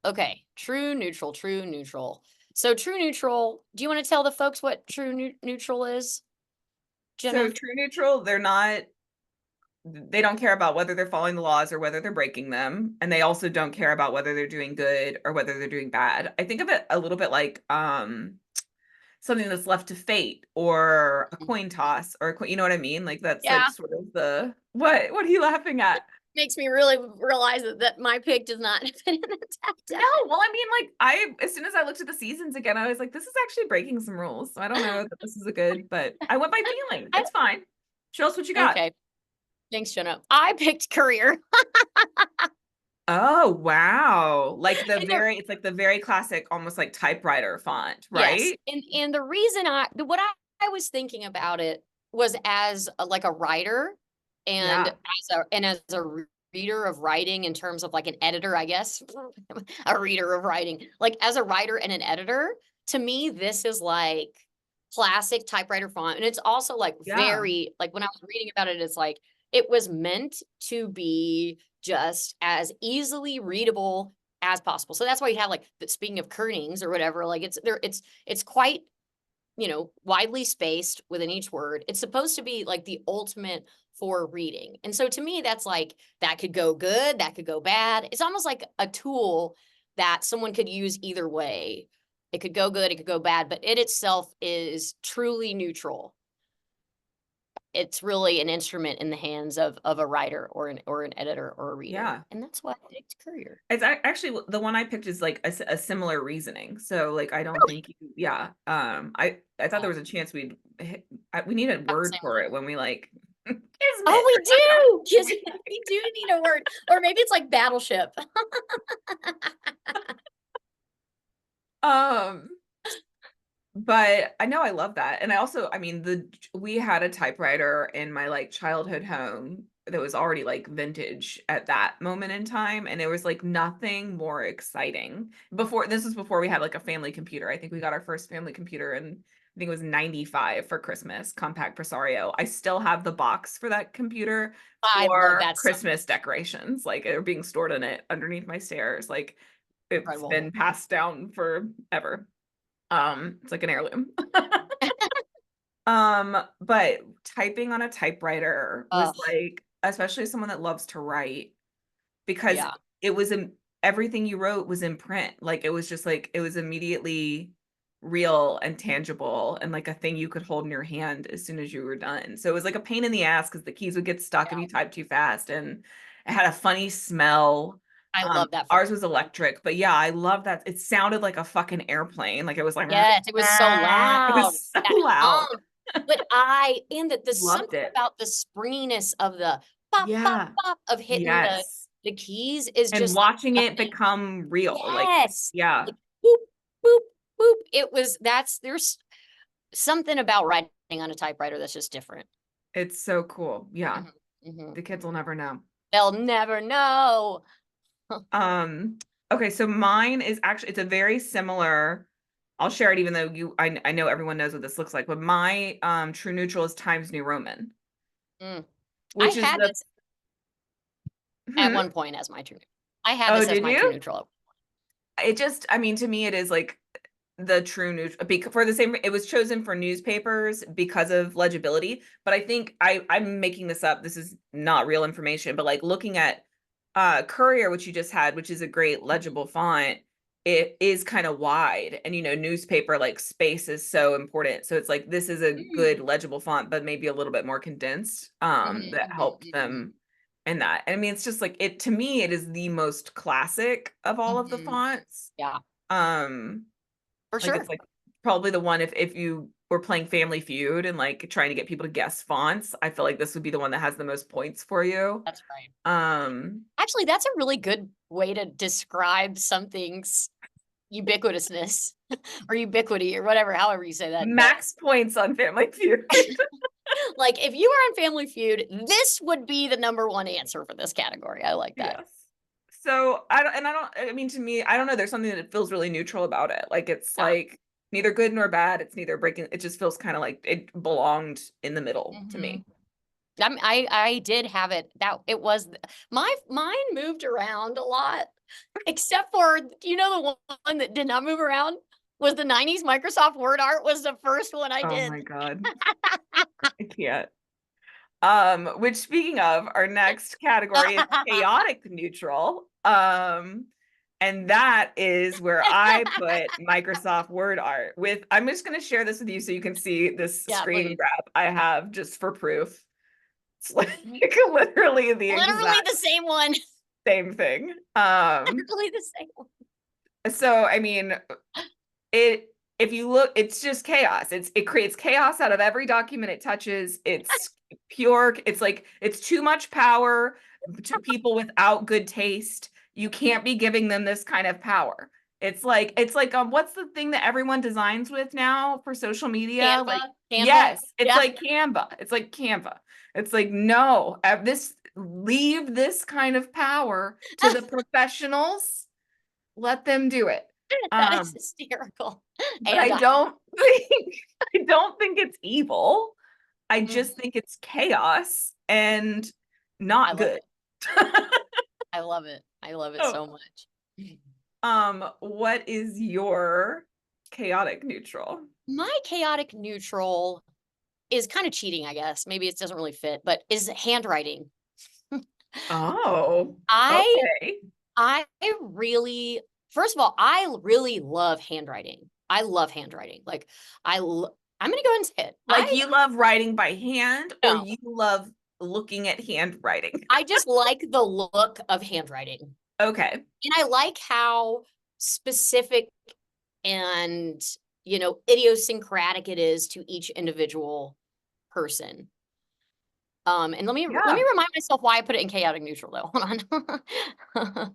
Okay, true neutral, true neutral. So true neutral, do you want to tell the folks what true neutral is, So Jenna? true neutral, they don't care about whether they're following the laws or whether they're breaking them. And they also don't care about whether they're doing good or whether they're doing bad. I think of it a little bit like something that's left to fate or a coin toss or you know what I mean? Like that's like Yeah, sort of the what are you laughing at? makes me really realize that my pick does not fit in the top No, 10. well, I mean, like I as soon as I looked at the seasons again, I was like, this is actually breaking some rules. So I don't know that this is a good, but I went by feeling. I- It's fine. Show us what you got. okay, thanks, Jenna. I picked career. Oh, wow. Like And the it's like the very classic, almost like typewriter font, Yes, right? and the reason what I was thinking about it was as like a writer and Yeah. as a reader of writing in terms of like an editor, I guess. A reader of writing. Like as a writer and an editor, to me, this is like classic typewriter font. And it's also like Yeah. very like when I was reading about it, it's like it was meant to be just as easily readable as possible. So that's why you have like speaking of kernings or whatever, like it's quite, widely spaced within each word. It's supposed to be like the ultimate for reading. And so to me, that's like that could go good, that could go bad. It's almost like a tool that someone could use either way. It could go good, it could go bad, but it itself is truly neutral. It's really an instrument in the hands of a writer or an editor or a reader. Yeah. And that's why I picked career. It's actually the one I picked is like a similar reasoning. So like I don't think yeah. I thought there Oh, was a chance we need a I would word say for it when we like oh, kismet. we do. Yes, we do need a word. Or maybe it's like battleship. Um But I know I love that. And I also, I mean, we had a typewriter in my like childhood home that was already like vintage at that moment in time. And there was like nothing more exciting. This was before we had like a family computer. I think we got our first family computer and I think it was 95 for Christmas, compact Presario. I still have the box for that computer I love for that so Christmas decorations. Like they're being stored in it underneath my stairs. Like it's incredible. been passed down forever. It's like an heirloom. But typing on a typewriter was Oh, like, especially someone that loves to write, because yeah. it was in everything you wrote was in print. Like it was just like it was immediately real and tangible and like a thing you could hold in your hand as soon as you were done. So it was like a pain in the ass because the keys would get stuck if you typed too fast, and it had a funny smell. I love that Ours feeling. was electric, but yeah, I love that. It sounded like a fucking airplane. Like it was like, Yes, it was so it loud. was so That loud. but and the Loved something it. about the springiness of the pop, pop, Yeah. pop of hitting Yes. the keys is And just like watching it nothing. become real. Like, Yes. yeah, Like boop, boop, boop. There's something about writing on a typewriter that's just different. it's so cool. Yeah. Mhm, mhm. The kids will never know. They'll never know. Um, okay, so mine is actually it's a very similar. I'll share it even though I know everyone knows what this looks like, but my true neutral is Times New Roman, Mm. I which is had the this at hmm? one point as my true neutral. I had Oh, this as did my true you? neutral. It just, I mean, to me, it is like the true neutral because for the same it was chosen for newspapers because of legibility. But I think I'm making this up. This is not real information, but like looking at Courier, which you just had, which is a great legible font, it is kind of wide. And newspaper like space is so important. So it's like this is a good Mm. legible font, but maybe a little bit more condensed, Mhm, that mhm, helped mhm, them in that. And I mean, it's just like it to me, it is the most classic of all of the mhm. fonts. Yeah, Um, for like it's sure. like probably the one if you were playing Family Feud and like trying to get people to guess fonts, I feel like this would be the one that has the most points for you. That's right. Um, Actually, that's a really good way to describe something's ubiquitousness or ubiquity or whatever, however you say that. But max points on Family Feud. like if you were on Family Feud, this would be the number one answer for this category. I like that. Yes. So I mean, to me, I don't know, there's something that feels really neutral about it. Like it's Yeah. like neither good nor bad. It's neither breaking. It just feels kind of like it belonged in the middle to Mhm. me. I did have it that it was mine moved around a lot, except for the one that did not move around was the 90s Microsoft WordArt was the first one I Oh did. my God. I can't. Which speaking of, our next category is chaotic neutral. And that is where I put Microsoft WordArt with, I'm just going to share this with you so you can see this Yeah, screen please. grab I have just for proof. It's like literally the Literally exact the same one. same thing. Literally the same one. So I mean, it if you look, it's just chaos. It creates chaos out of every document it touches. It's pure, it's like it's too much power to people without good taste. You can't be giving them this kind of power. It's like what's the thing that everyone designs with now for social media? Like Canva. yes, it's Yeah. like Canva. It's like Canva. It's like no, this leave this kind of power to the professionals. Let them do it. That is Um, hysterical. but And I I don't think I don't think it's evil. I mhm, just think it's chaos and I not love good. it. I love it. I love it Oh, so much. what is your chaotic neutral? My chaotic neutral is kind of cheating, I guess. Maybe it doesn't really fit, but is handwriting. Oh, I okay. I really first of all, I really love handwriting. I love handwriting. Like I'm gonna go and say it. Like you love writing by hand or No, you love looking at handwriting? I just like the look of handwriting. Okay. And I like how specific and idiosyncratic it is to each individual person. And let me Yeah. remind myself why I put it in chaotic neutral though. Hold on.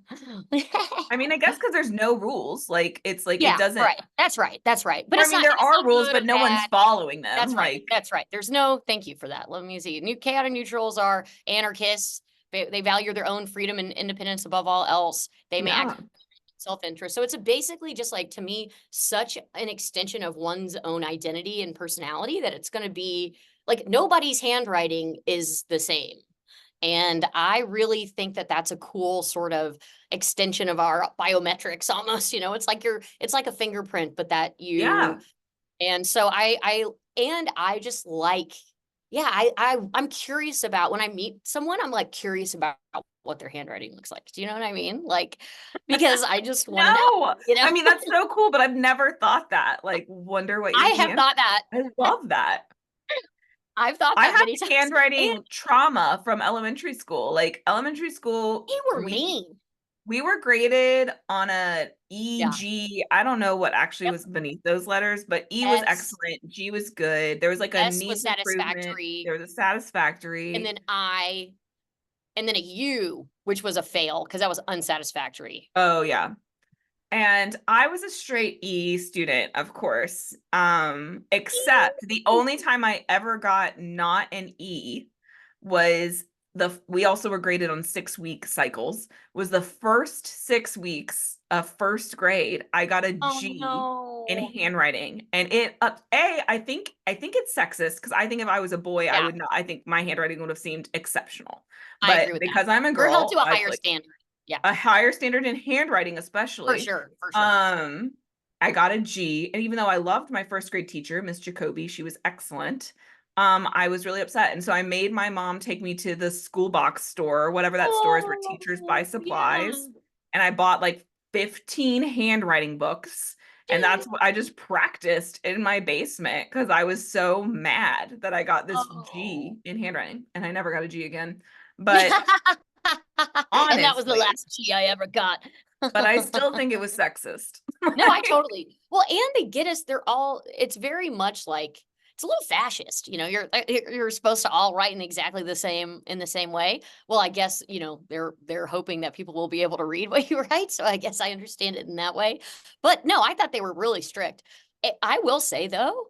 I mean, I guess because there's no rules. Like it's like it Yeah, doesn't, right. That's right. That's right. But or I it's mean, not there it's are not rules, good or but no one's bad. following them. That's right. Like, That's right. There's no thank you for that. Let me see. New chaotic neutrals are anarchists. They value their own freedom and independence above all else. They may act yeah. self-interest. So it's basically just like to me such an extension of one's own identity and personality that it's going to be like nobody's handwriting is the same. And I really think that that's a cool sort of extension of our biometrics almost, it's like a fingerprint, but that you Yeah. and so I just like Yeah, I'm curious about when I meet someone, I'm like curious about what their handwriting looks like. Do you know what I mean? Like, because I just want to know, No, you know? I mean, that's so cool, but I've never thought that. Like, wonder what I your have hand. thought that. I love that. I've thought I that have many times. And handwriting trauma from elementary school. Like elementary school, you were we mean. we were graded on a Yeah. EG. I don't know what actually Yep. was beneath those letters, but E was S. excellent, G was good. There was like a S was needs improvement. satisfactory. There was a And satisfactory. then I, and then a U, which was a fail because that was unsatisfactory. Oh yeah. And I was a straight E student, of course. Except the only time I ever got not an E was we also were graded on 6 week cycles, was the first 6 weeks of first grade. I got a Oh G in no. handwriting. And it I think it's sexist because I think if I was a boy, I Yeah, would not, I think my handwriting would have seemed exceptional. I agree But with that. because I'm a We're held to girl, a I higher like standard. Yeah, a higher standard in handwriting, for especially. sure, for sure. Um, I got a G, and even though I loved my first grade teacher, Miss Jacoby, she was excellent. I was really upset, and so I made my mom take me to the school box store, or whatever that store is where teachers buy Oh, supplies, yeah. and I bought like 15 handwriting books. And that's what I just practiced in my basement because I was so mad that I got this Oh. G in handwriting and I never got a G again. But And that was the honestly, last G I ever got. but I still think it was sexist. No, I totally. Well, and they get us, they're all, it's very much like it's a little fascist, you know, you're supposed to all write in exactly the same in the same way. Well, I guess, you know, they're hoping that people will be able to read what you write, so I guess I understand it in that way. But no, I thought they were really strict. I will say though,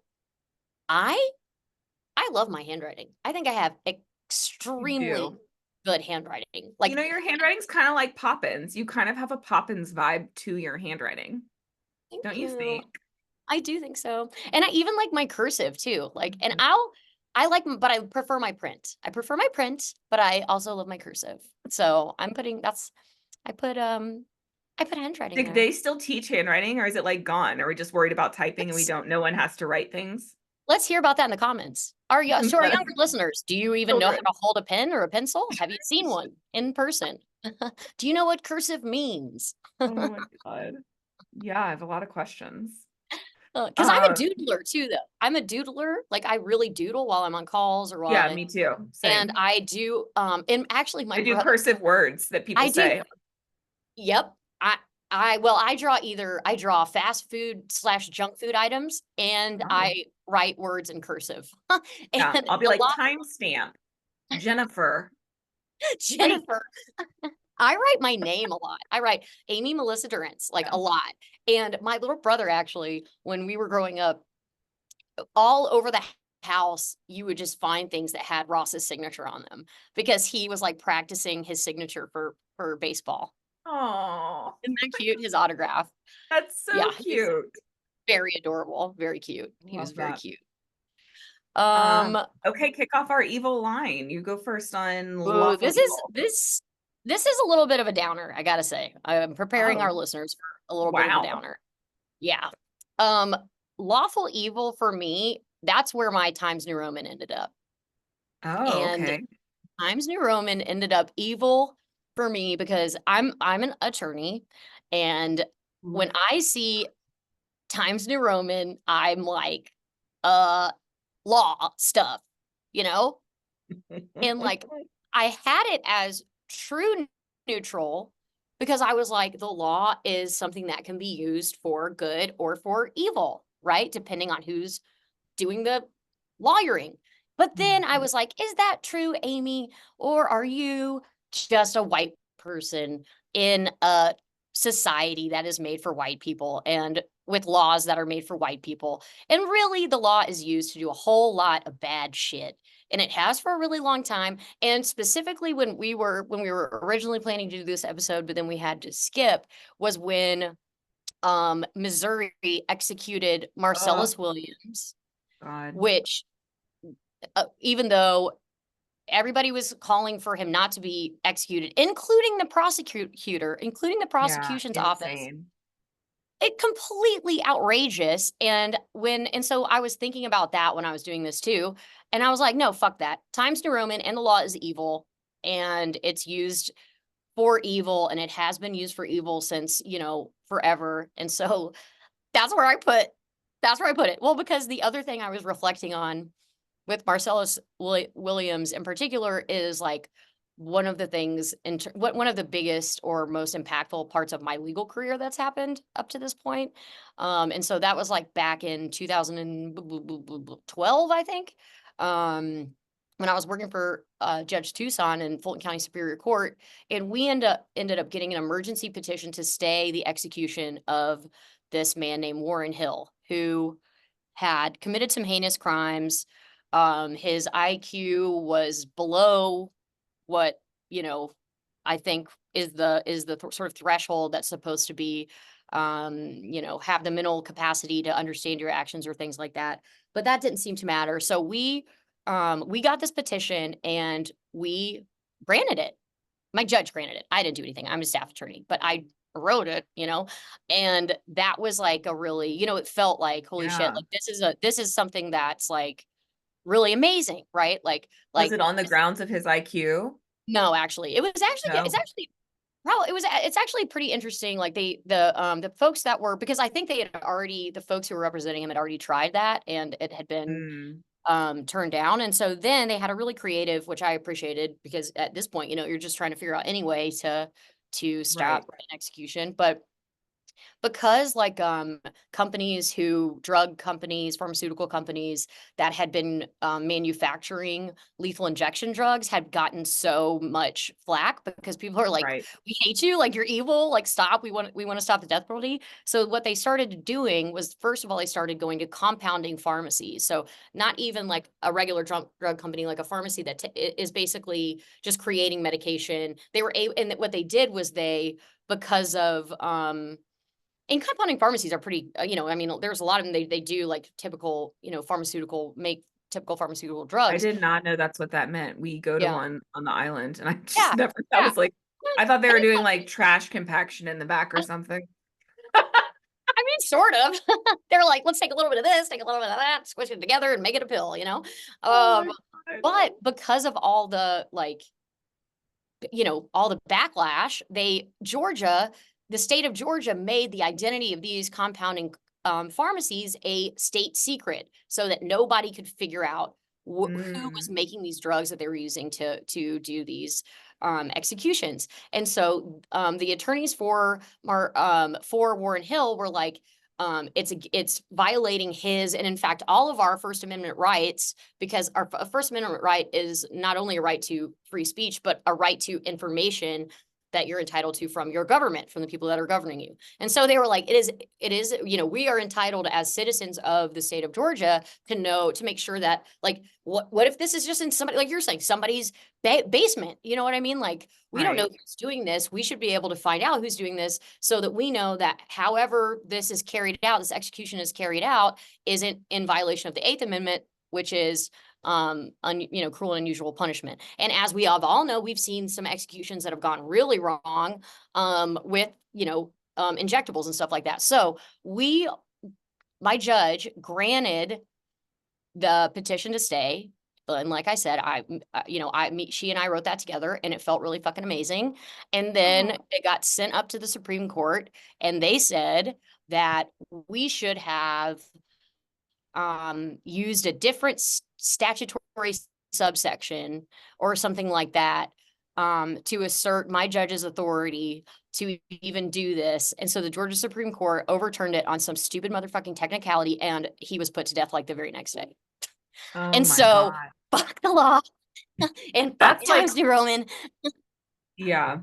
I I love my handwriting. I think I have You extremely do. good handwriting. You Like, know, your handwriting's kind of like Poppins. You kind of have a Poppins vibe to your handwriting, thank don't you you. think? I do think so. And I even like my cursive too. Like, and Mhm. I like, but I prefer my print. I prefer my print, but I also love my cursive. So I'm putting, I put, I put handwriting Do there. they still teach handwriting or is it like gone? Are we just worried about typing and we Let's, don't, no one has to write things? let's hear about that in the comments. To our younger listeners, do you even know how Children. to hold a pen or a pencil? Have you seen one in person? Do you know what cursive means? Oh my God. Yeah, I have a lot of questions. Because I'm a Um, doodler too, though. I'm a doodler. Like I really doodle while I'm on calls or while yeah, me too. and Same. I do, and actually my I do brother, cursive words that people I do, say. yep. Well, I draw fast food slash junk food items and Oh, I write words in cursive. yeah. And I'll be a like lot, timestamp, Jennifer. Wait. Jennifer, I write my name a lot. I write Amy Melissa Durrance, like Yeah. a lot. And my little brother, actually, when we were growing up, all over the house, you would just find things that had Ross's signature on them because he was like practicing his signature for baseball. Oh, Isn't that cute? His autograph. that's so Yeah, he's cute. very adorable, very cute. He was Love very that. cute. Um, Um, okay, kick off our evil line. You go first on ooh, lawful evil. this is a little bit of a downer, I gotta say. I'm preparing Oh, our listeners for a little bit of a wow. downer. Yeah. Um, Lawful evil for me, that's where my Times New Roman ended up. Oh, And okay. Times New Roman ended up evil for me because I'm an attorney, and Mm. when I see Times New Roman, I'm like, uh, law stuff, you know? And like I had it as true neutral because I was like, the law is something that can be used for good or for evil, right? Depending on who's doing the lawyering. But then I was like, is that true, Amy? Or are you just a white person in a society that is made for white people and with laws that are made for white people? And really, the law is used to do a whole lot of bad shit. And it has for a really long time. And specifically when we were originally planning to do this episode, but then we had to skip, was when Missouri executed Oh, Marcellus Williams, God. which even though everybody was calling for him not to be executed, including the prosecutor, including the Yeah, prosecution's office, insane. it completely outrageous. And so I was thinking about that when I was doing this too. And I was like, no, fuck that. Times New Roman and the law is evil, and it's used for evil, and it has been used for evil since, forever. And so that's where I put it. Well, because the other thing I was reflecting on with Marcellus Williams in particular is like one of the things one of the biggest or most impactful parts of my legal career that's happened up to this point. And so that was like back in 2012, I think, when I was working for Judge Tucson in Fulton County Superior Court, and we ended up getting an emergency petition to stay the execution of this man named Warren Hill, who had committed some heinous crimes. His IQ was below what, I think is the sort of threshold that's supposed to be, have the mental capacity to understand your actions or things like that. But that didn't seem to matter. So we got this petition and we granted it. My judge granted it. I didn't do anything. I'm a staff attorney, but I wrote it, and that was like a really, it felt like, holy shit, Yeah. like this is something that's like really amazing, right? Was it on the this- grounds of his IQ? no, actually, it's No. actually probably it's actually pretty interesting. Like the folks that were, because I think the folks who were representing him had already tried that, and it had been Mm, turned down. And so then they had a really creative, which I appreciated, because at this point, you're just trying to figure out any way to stop right. an execution. But because like drug companies, pharmaceutical companies that had been manufacturing lethal injection drugs had gotten so much flack, because people are like, Right. we hate you, like you're evil, like stop, we want to stop the death penalty. So what they started doing was, first of all, they started going to compounding pharmacies. So not even like a regular drug company, like a pharmacy that is basically just creating medication. They were able, and what they did was because of and compounding pharmacies are pretty, I mean, there's a lot of them. They do like typical, make typical pharmaceutical I drugs. did not know that's what that meant. We go to Yeah, one on the island, and I just yeah, never, that yeah. was like, Well, I thought they and were it's doing like, like trash compaction in the back or something. I mean, sort of. They're like, let's take a little bit of this, take a little bit of that, squish it together, and make it a pill. Oh Um, my God. but because of all the all the backlash, the state of Georgia made the identity of these compounding pharmacies a state secret, so that nobody could figure out who was Mm, making these drugs that they were using to do these executions. And so the attorneys for Warren Hill were like, it's violating his, and in fact all of our First Amendment rights, because our First Amendment right is not only a right to free speech, but a right to information that you're entitled to from your government, from the people that are governing you. And so they were like, it is, we are entitled as citizens of the state of Georgia to make sure that, like, what if this is just in somebody, like you're saying, somebody's basement? You know what I mean? Like, we don't know right. who's doing this. We should be able to find out who's doing this, so that we know that however this is carried out, this execution is carried out, isn't in violation of the Eighth Amendment, which is cruel and unusual punishment. And as we all know, we've seen some executions that have gone really wrong with injectables and stuff like that. So my judge granted the petition to stay. And like I said, she and I wrote that together, and it felt really fucking amazing. And then Oh, it got sent up to the Supreme Court, and they said that we should have used a different statutory subsection or something like that, to assert my judge's authority to even do this. And so the Georgia Supreme Court overturned it on some stupid motherfucking technicality, and he was put to death like the very next day. oh And my so God. fuck the law and fuck That's like, Times New Roman. yeah,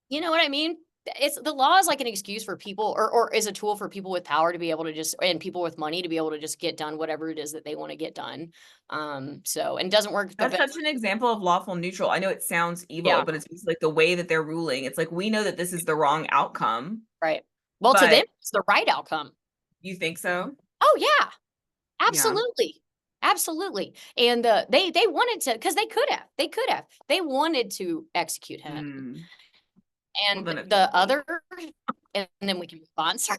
You know what I mean? It's the law is like an excuse for people, or is a tool for people with power to be able to just, and people with money to be able to just get done whatever it is that they want to get done. So, and it doesn't work. that's such an example of lawful neutral. I know it sounds evil, Yeah, but it's just like the way that they're ruling. It's like we know that this is the wrong outcome, right. Well, to them, but it's the right outcome. you think so? Oh yeah, Yeah. absolutely. Absolutely. And they wanted to, because they wanted to execute him. Mm. Well, And then it's the okay. other and then we can move on. Sorry.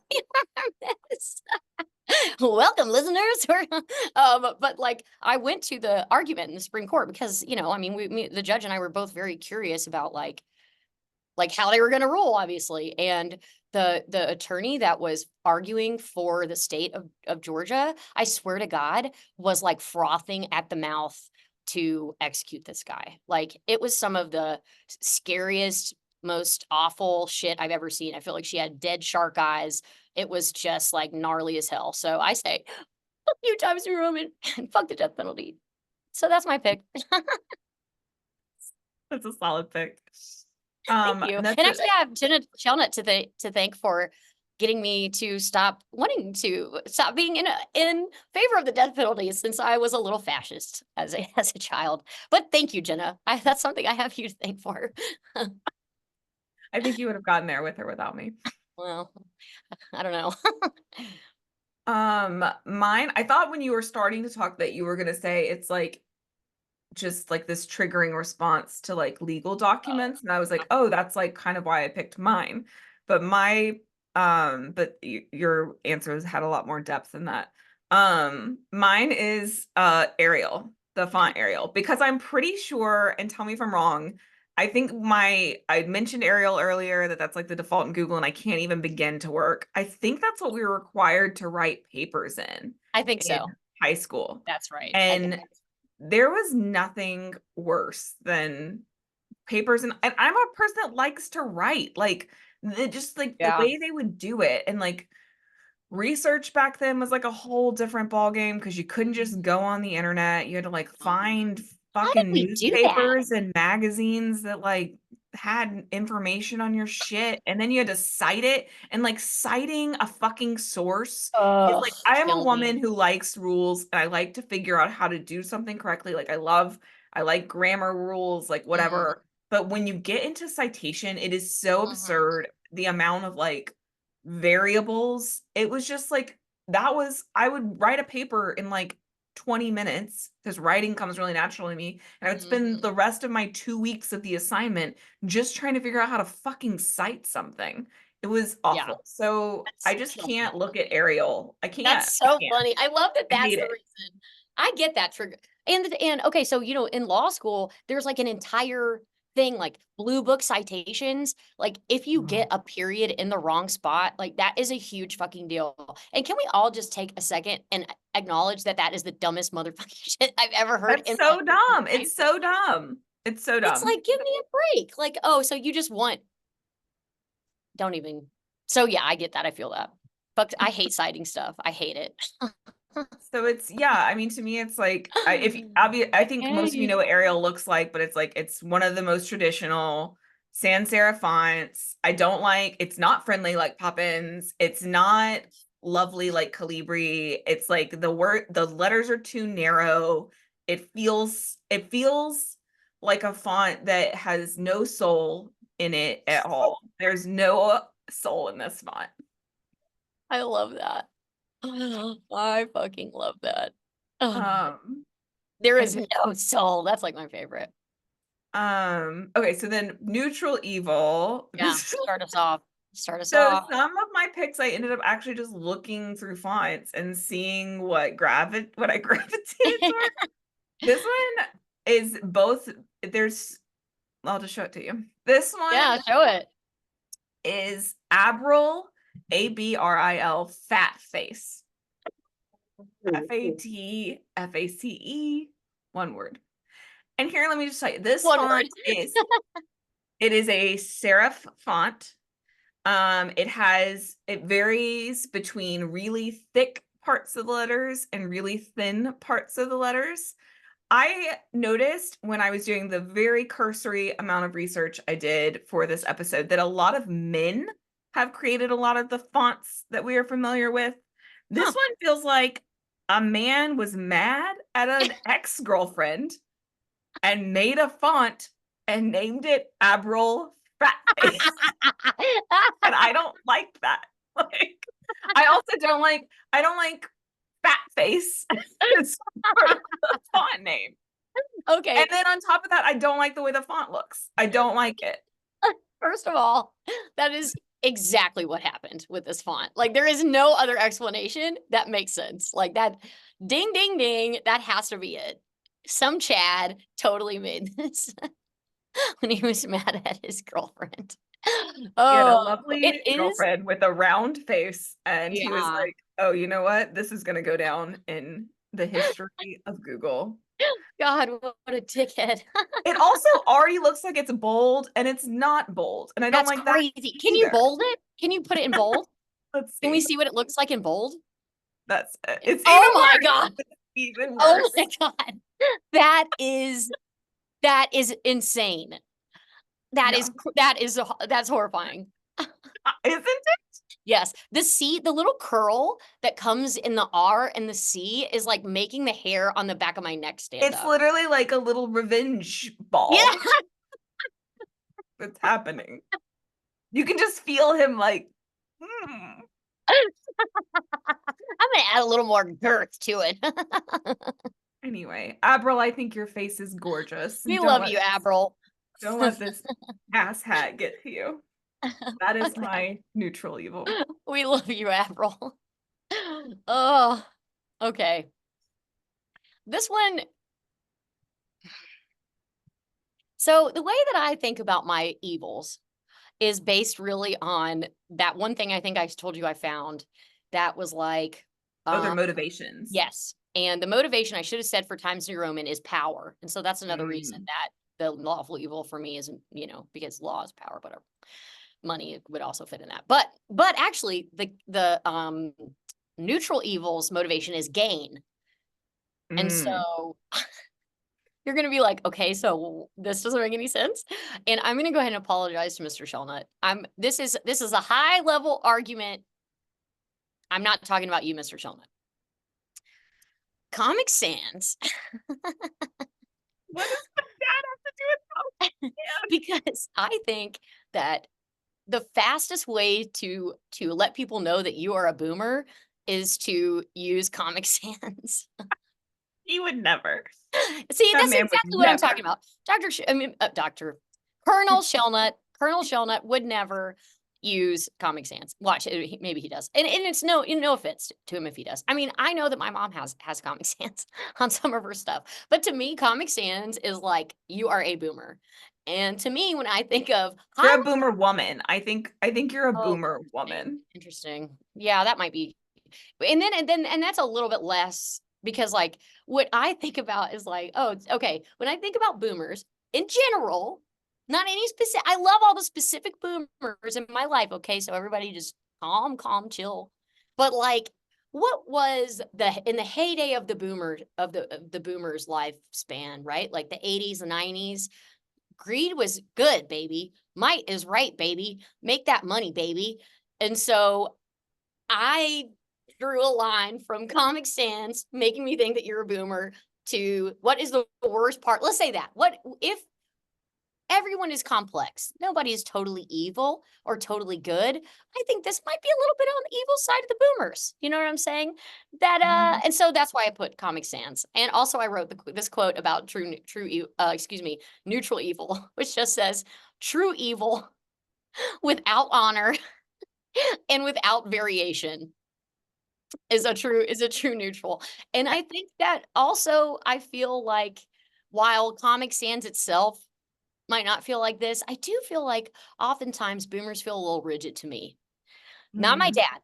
Welcome, listeners. But like, I went to the argument in the Supreme Court because, I mean, the judge and I were both very curious about like how they were going to rule, obviously. And the attorney that was arguing for the state of Georgia, I swear to God, was like frothing at the mouth to execute this guy. Like, it was some of the scariest, most awful shit I've ever seen. I feel like she had dead shark eyes. It was just like gnarly as hell. So I say, fuck you, Times New Roman, and fuck the death penalty. So that's my pick. That's a solid pick. Thank you. And actually, I have Jenna Chelnut to thank for getting me to stop wanting to stop being in favor of the death penalty since I was a little fascist as a child. But thank you, Jenna. That's something I have you to thank for. I think you would have gotten there with or without me. Well, I don't know. Mine, I thought when you were starting to talk that you were gonna say it's like just like this triggering response to like legal documents, and I was like, oh, that's like kind of why I picked mine. But your answers had a lot more depth than that. Mine is Arial, the font Arial, because I'm pretty sure, and tell me if I'm wrong, I think I mentioned Arial earlier, that's like the default in Google, and I can't even begin to work. I think that's what we were required to write papers I think in so. high school. That's right. And there was nothing worse than papers, and I'm a person that likes to write. Like, just like the way they would do it, and like research back then was like a whole different ball game because you couldn't just go on the internet. You had to like find How did fucking we do that? newspapers and magazines that like had information on your shit, and then you had to cite it, and like citing a fucking source is like, I am a woman who likes rules, and I like to figure out how to do something correctly. Like, I like grammar rules, like whatever. But when you get into citation, it is so absurd the amount of like variables. It was just like, I would write a paper in like 20 minutes because writing comes really natural to me. And I would spend the rest of my 2 weeks of the assignment just trying to figure out how to fucking cite something. It was awful. So I just can't look at Arial. I can't. That's so funny. I love that that's the reason. I get that trigger. And okay, so in law school, there's like an entire thing like blue book citations. Like, if you get a period in the wrong spot, like that is a huge fucking deal. And can we all just take a second and acknowledge that that is the dumbest motherfucking shit I've ever heard? That's so dumb. It's so dumb. It's so dumb. It's like, give me a break. Like, oh, so you just want, don't even. So yeah, I get that. I feel that. But I hate citing stuff. I hate it. So it's, yeah, I mean, to me, it's like, I think most of you know what Arial looks like, but it's like, it's one of the most traditional sans serif fonts. It's not friendly like Poppins. It's not lovely like Calibri. It's like the letters are too narrow. It feels like a font that has no soul in it at all. There's no soul in this font. I love that. I fucking love that. There is no soul. That's like my favorite. Okay, so then neutral evil. Yeah, start us off. So some of my picks, I ended up actually just looking through fonts and seeing what I gravitated toward. This one is both. I'll just show it to you. This one, yeah, show it. Is Abril, Abril, fat face. FATFACE, one word. And here, let me just tell you, this font is a serif font. It varies between really thick parts of the letters and really thin parts of the letters. I noticed when I was doing the very cursory amount of research I did for this episode that a lot of men have created a lot of the fonts that we are familiar with. This one feels like a man was mad at an ex-girlfriend and made a font and named it Abril Fat Face. And I don't like that. Like, I also don't like Fat Face. It's sort of the font name. Okay. And then on top of that, I don't like the way the font looks. I don't like it. First of all, that is exactly what happened with this font. Like, there is no other explanation that makes sense. Like, that ding, ding, ding, that has to be it. Some Chad totally made this when he was mad at his girlfriend. He had a Oh, it lovely is. girlfriend with a round face, and he was Yeah. like, "Oh, you know what? This is gonna go down in the history of Google." God, what a dickhead. It also already looks like it's bold, and it's not bold, and I don't That's like that crazy. Can you either. bold it? Can you put it in bold? Let's Can we see. see what it looks like in bold? That's it's even Oh my worse. God. It's even Oh worse. my God. That is insane. Yeah. That's horrifying. Isn't it? Yes. The C, the little curl that comes in the R and the C is like making the hair on the back of my neck stand It's up. literally like a little revenge Yeah. ball that's happening. You can just feel him like, hmm. I'm gonna add a little more girth to it. Anyway, Avril, I think your face is gorgeous. We love you, Avril. Don't let this ass hat get to you. That is Okay. my neutral evil. We love you, Avril. Oh, okay. This one. So the way that I think about my evils is based really on that one thing I think I told you I found that was like, Oh, their um, motivations. yes. And the motivation I should have said for Times New Roman is power. And so that's another reason Mm. that the lawful evil for me isn't, because law is power, but money would also fit in that. But actually the neutral evil's motivation is gain. And Mm. so you're gonna be like, okay, so this doesn't make any sense. And I'm gonna go ahead and apologize to Mr. Shellnut. This is a high level argument. I'm not talking about you, Mr. Shellnut. Comic Sans, What does that have to do with because I think that the fastest way to let people know that you are a boomer is to use Comic Sans. he would never. See, That that's man would exactly what I'm talking never. about. Doctor Colonel Shellnut would never use Comic Sans. Watch it. Maybe he does. And it's no offense to him if he does. I mean, I know that my mom has Comic Sans on some of her stuff. But to me, Comic Sans is like you are a boomer. And to me, when I think of hi, You're a boomer woman. I think you're a oh, boomer woman. interesting. Yeah, that might be. And that's a little bit less because like what I think about is like, oh, okay. When I think about boomers in general, not any specific, I love all the specific boomers in my life. Okay. So everybody just calm, chill. But like, what was in the heyday of the boomers lifespan, right? Like the 80s and 90s, greed was good, baby. Might is right, baby. Make that money, baby. And so I drew a line from Comic Sans, making me think that you're a boomer, to what is the worst part? Let's say that. What if everyone is complex? Nobody is totally evil or totally good. I think this might be a little bit on the evil side of the boomers. You know what I'm saying? Mhm. And so that's why I put Comic Sans. And also I wrote this quote about neutral evil, which just says true evil without honor and without variation is a true neutral. And I think that also I feel like while Comic Sans itself might not feel like this, I do feel like oftentimes boomers feel a little rigid to me. Not my Mm. dad.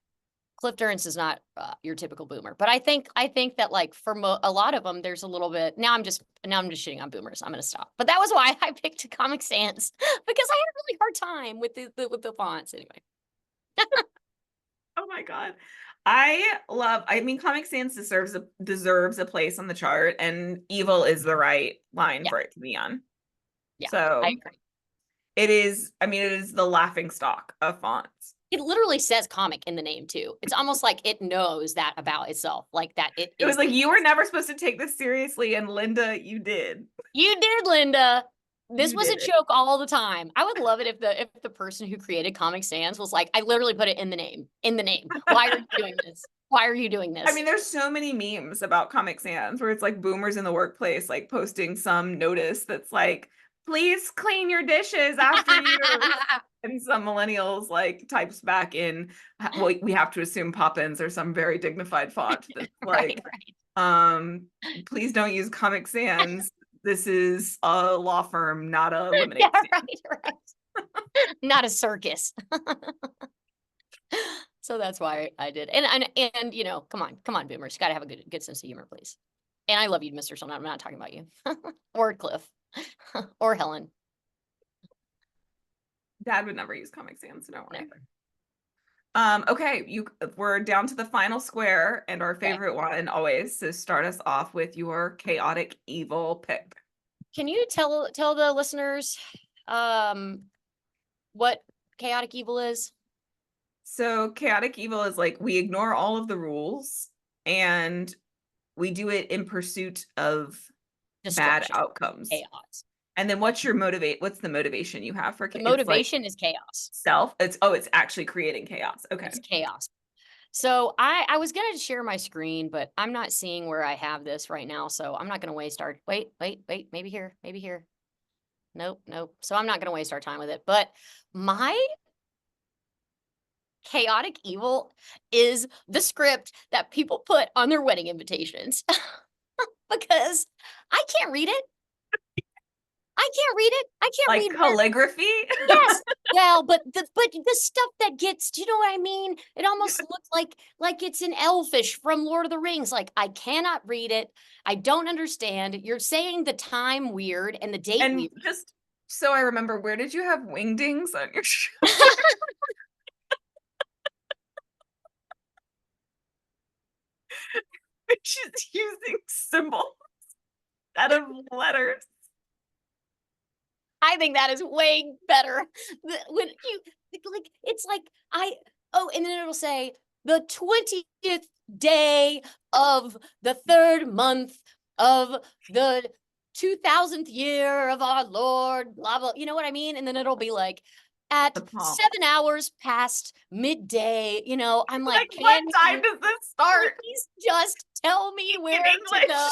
Cliff Durrance is not your typical boomer, but I think that like for a lot of them, there's a little bit. Now I'm just shitting on boomers. I'm gonna stop. But that was why I picked Comic Sans because I had a really hard time with the fonts anyway. Oh my God. I mean, Comic Sans deserves a place on the chart, and evil is the right line Yeah, for it to be on. yeah, I So agree. it is, I mean, it is the laughing stock of fonts. It literally says comic in the name too. It's almost like it knows that about itself, like that it It was is like the you were never supposed to take this seriously, and Linda, you did. You did, Linda. This You was a did it. joke all the time. I would love it if the person who created Comic Sans was like, I literally put it in the name. In the name. Why are you doing this? Why are you doing I this? mean, there's so many memes about Comic Sans where it's like boomers in the workplace, like posting some notice that's like, please clean your dishes after you. And some millennials like types back in, well, we have to assume Poppins or some very dignified font that's Right, like, right. please don't use Comic Sans. This is a law firm, not a lemonade Yeah, stand. right. Not a circus. So that's why I did. And you know, come on, boomers. You gotta have a good sense of humor, please. And I love you, Mr. Son. I'm not talking about you. Or Cliff. Or Helen. Dad would never use Comic Sans, so don't worry. Never. Okay, we're down to the final square and our Okay. favorite one always. So start us off with your chaotic evil pick. Can you tell the listeners what chaotic evil is? So chaotic evil is like we ignore all of the rules and we do it in pursuit of bad Destruction. outcomes. Chaos. And then what's the motivation you have for The it's like motivation is chaos. self? It's actually creating chaos. Okay. It's chaos. So I was gonna share my screen, but I'm not seeing where I have this right now. So I'm not gonna waste our wait, maybe here, maybe here. Nope. So I'm not gonna waste our time with it. But my chaotic evil is the script that people put on their wedding invitations. Because I can't read it. I can't read it. I can't Like read calligraphy? Yes. Well, but the stuff that gets, do you know what I mean? It almost looks like it's an elfish from Lord of the Rings. Like I cannot read it. I don't understand. You're saying the time weird and the date And weird. just so I remember, where did you have wingdings on your shoe? She's using symbols instead of letters. I think that is way better. When you like, it's like and then it'll say the 20th day of the 3rd month of the 2000th year of our Lord, blah blah. You know what I mean? And then it'll be like at The pomp. 7 hours past midday. You know, I'm like, what time you does this start? please just tell me where to English. go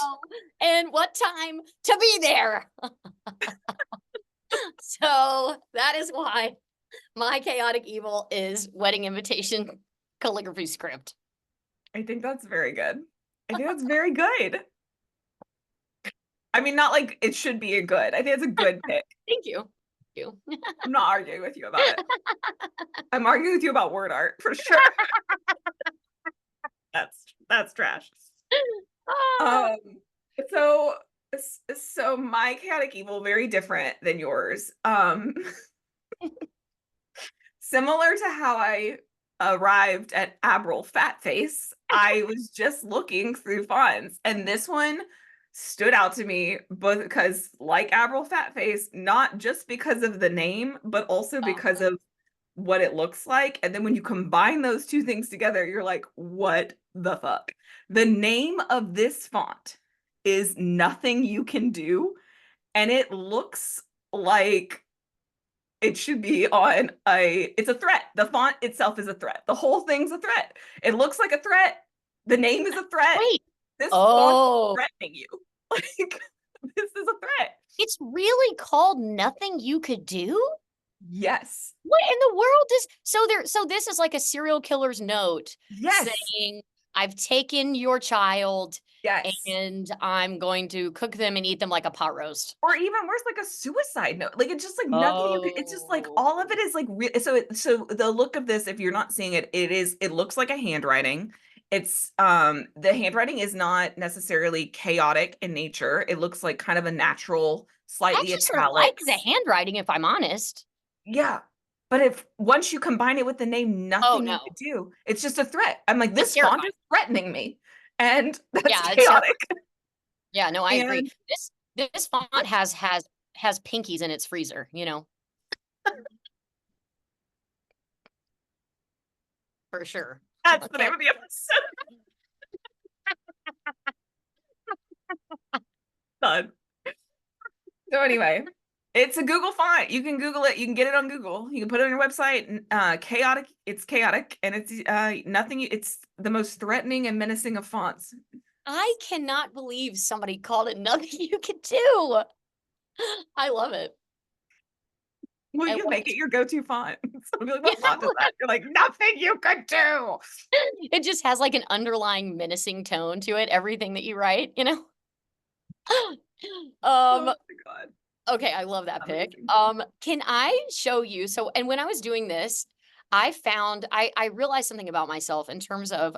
and what time to be there? So that is why my chaotic evil is wedding invitation calligraphy script. I think that's very good. I think that's very good. I mean, not like it should be a good. I think it's a good pick. Thank you. I'm not arguing with you about it. I'm arguing with you about WordArt for sure. That's trash. Ah. So my chaotic evil very different than yours. Similar to how I arrived at Abril Fatface, I was just looking through fonts, and this one stood out to me both because, like Abril Fatface, not just because of the name, but also because of what it looks like. And then when you combine those two things together, you're like, what the fuck? The name of this font is Nothing You Can Do, and it looks like it should be on it's a threat. The font itself is a threat. The whole thing's a threat. It looks like a threat. The name is a threat. Wait. This font is threatening you. Like, this is a threat. It's really called Nothing You Could Do? Yes. What in the world is so this is like a serial killer's note saying, I've taken your child and I'm going to cook them and eat them like a pot roast. Or even worse, like a suicide note. Like it's just like nothing you could, it's just like all of it is like so the look of this, if you're not seeing it, it looks like a handwriting. It's the handwriting is not necessarily chaotic in nature. It looks like kind of a natural, slightly I just sort of like italics. the handwriting, if I'm honest. Yeah. But if once you combine it with the name Nothing You Could Do, it's just a threat. I'm like, this font is threatening me. And that's chaotic. Yeah, no, I agree. This font has Pinkies in its freezer, you know. For sure. That's the name of the episode. Done. So anyway, it's a Google font. You can Google it. You can get it on Google. You can put it on your website. Chaotic. It's chaotic, and it's nothing. It's the most threatening and menacing of fonts. I cannot believe somebody called it Nothing You Could Do. I love it. Will I you love make it your go-to font? So be like, Yeah, what font is that? You're like, nothing you could do. it just has like an underlying menacing tone to it, everything that you write, you know? Oh Um, my God. okay, I love that pick. Amazing. Can I show you? So, and when I was doing this, I realized something about myself in terms of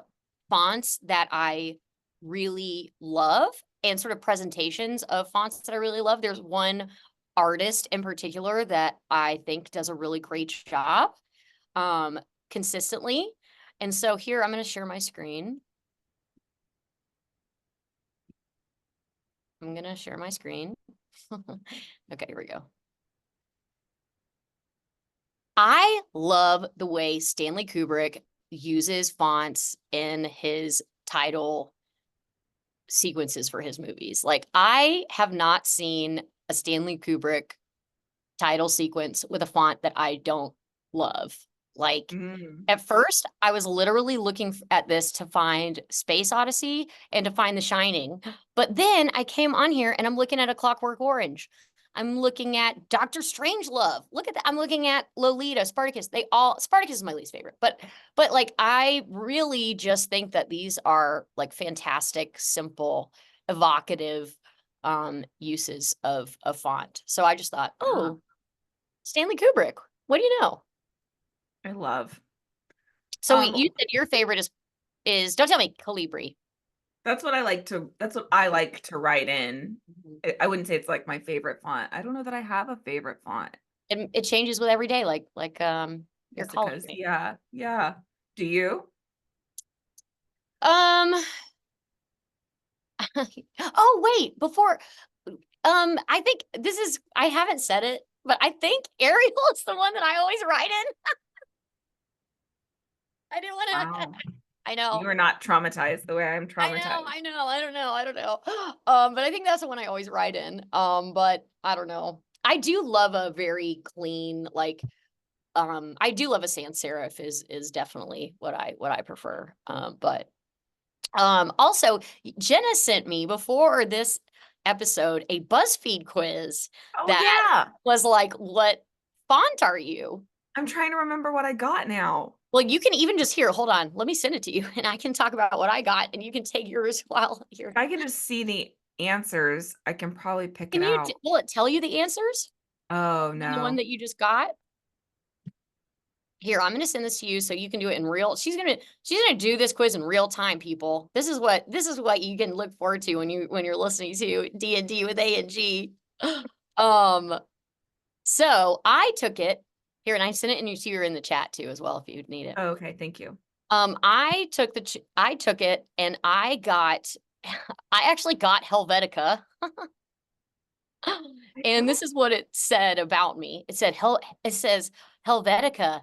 fonts that I really love and sort of presentations of fonts that I really love. There's one artist in particular that I think does a really great job um consistently. And so here I'm going to share my screen. I'm going to share my screen. Okay, here we go. I love the way Stanley Kubrick uses fonts in his title sequences for his movies. Like, I have not seen a Stanley Kubrick title sequence with a font that I don't love. Like, Mm. at first, I was literally looking at this to find Space Odyssey and to find The Shining. But then I came on here and I'm looking at A Clockwork Orange. I'm looking at Doctor Strangelove. Look at that. I'm looking at Lolita, Spartacus. Spartacus is my least favorite. But like I really just think that these are like fantastic, simple, evocative uses of a font. So I just thought, Yeah, oh, Stanley Kubrick. What do you know? I love. So you said your favorite is don't tell me Calibri. That's what I like to write in. Mhm. I wouldn't say it's like my favorite font. I don't know that I have a favorite font. And it changes with every day, like your Yes, it college does. mate. Yeah. Yeah. Do you? Um oh wait, before I think this is I haven't said it, but I think Ariel is the one that I always write in. I didn't want to Wow. I You know. are not traumatized the way I'm I know, traumatized. I know, I don't know, I don't know. But I think that's the one I always write in. But I don't know. I do love a very clean, like I do love a sans serif is definitely what I prefer. But also Jenna sent me before this episode a BuzzFeed quiz Oh that yeah. was like, what font are you? I'm trying to remember what I got now. Well, you can even just here, hold on, let me send it to you and I can talk about what I got and you can take yours while you're If I can just see the answers, I can probably pick it can you out. will it tell you the answers Oh on the one no. that you just got? Here, I'm gonna send this to you so you can do it in real. She's gonna do this quiz in real time, people. This is what you can look forward to when you're listening to D&D with A&G. Um, so I took it here and I sent it and you see her in the chat too as well if you need it. Oh, okay, thank you. I took it and I got I actually got Helvetica. I And don't this is what it said about me. It says Helvetica.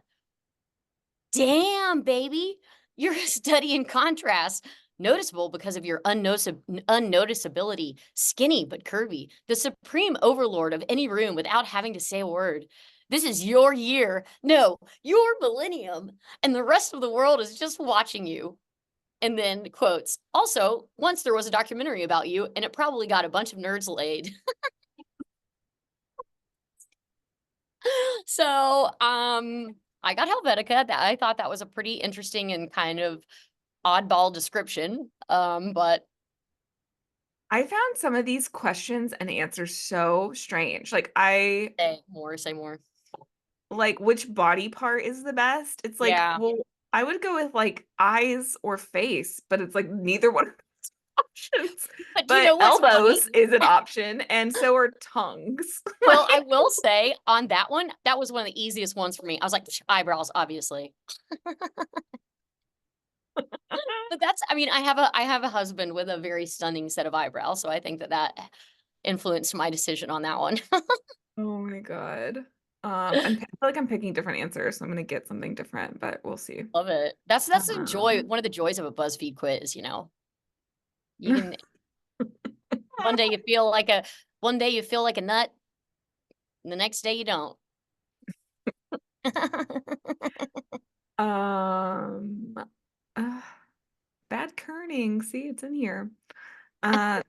Damn, baby. You're a study in contrast. Noticeable because of your unnoticeability, skinny but curvy, the supreme overlord of any room without having to say a word. This is your year. No, your millennium. And the rest of the world is just watching you. And then quotes. Also, once there was a documentary about you, and it probably got a bunch of nerds laid. So, I got Helvetica. That I thought that was a pretty interesting and kind of oddball description. But I found some of these questions and answers so strange. say more. Like which body part is the best? It's like, Yeah. well, I would go with like eyes or face, but it's like neither one of those options. But you But know what's funny? elbows is an option, and so are tongues. Well, I will say on that one, that was one of the easiest ones for me. I was like, eyebrows, obviously. But that's, I mean, I have a husband with a very stunning set of eyebrows, so I think that that influenced my decision on that one. Oh my God. I feel like I'm picking different answers, so I'm gonna get something different, but we'll see. Love it. That's the joy, Um, one of the joys of a BuzzFeed quiz, you know. You can one day you feel like a one day you feel like a nut, and the next day you don't. um, uh, bad kerning. See, it's in here. Oh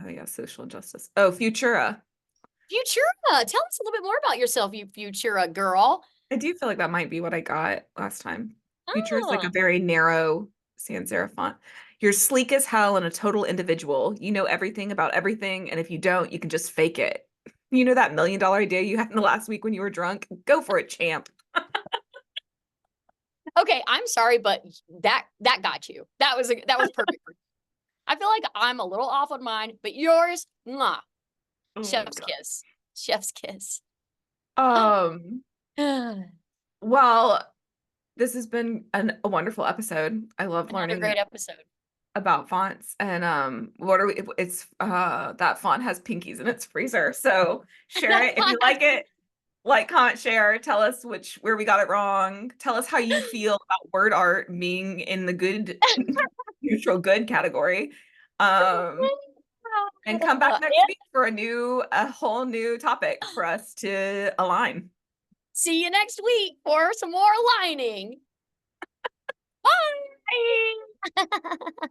yeah, social justice. Oh, Futura. Futura, tell us a little bit more about yourself, you Futura girl. I do feel like that might be what I got last time. Future is like Oh, a very narrow sans serif font. You're sleek as hell and a total individual. You know everything about everything, and if you don't, you can just fake it. You know that $1 million idea you had in the last week when you were drunk? Go for it, champ. okay. I'm sorry, but that got you. That was perfect. I feel like I'm a little off on mine, but yours, mwah, Oh my chef's God. kiss, chef's kiss. Um, Another well, this has been a wonderful episode. I love learning great episode. about fonts and what are we it's that font has pinkies in its freezer. So share it if you like it. Like, comment, share, tell us where we got it wrong. Tell us how you feel about word art being in the good neutral good category. Um and come back next week for a whole new topic for us to align. See you next week for some more lining. Bye. Bye.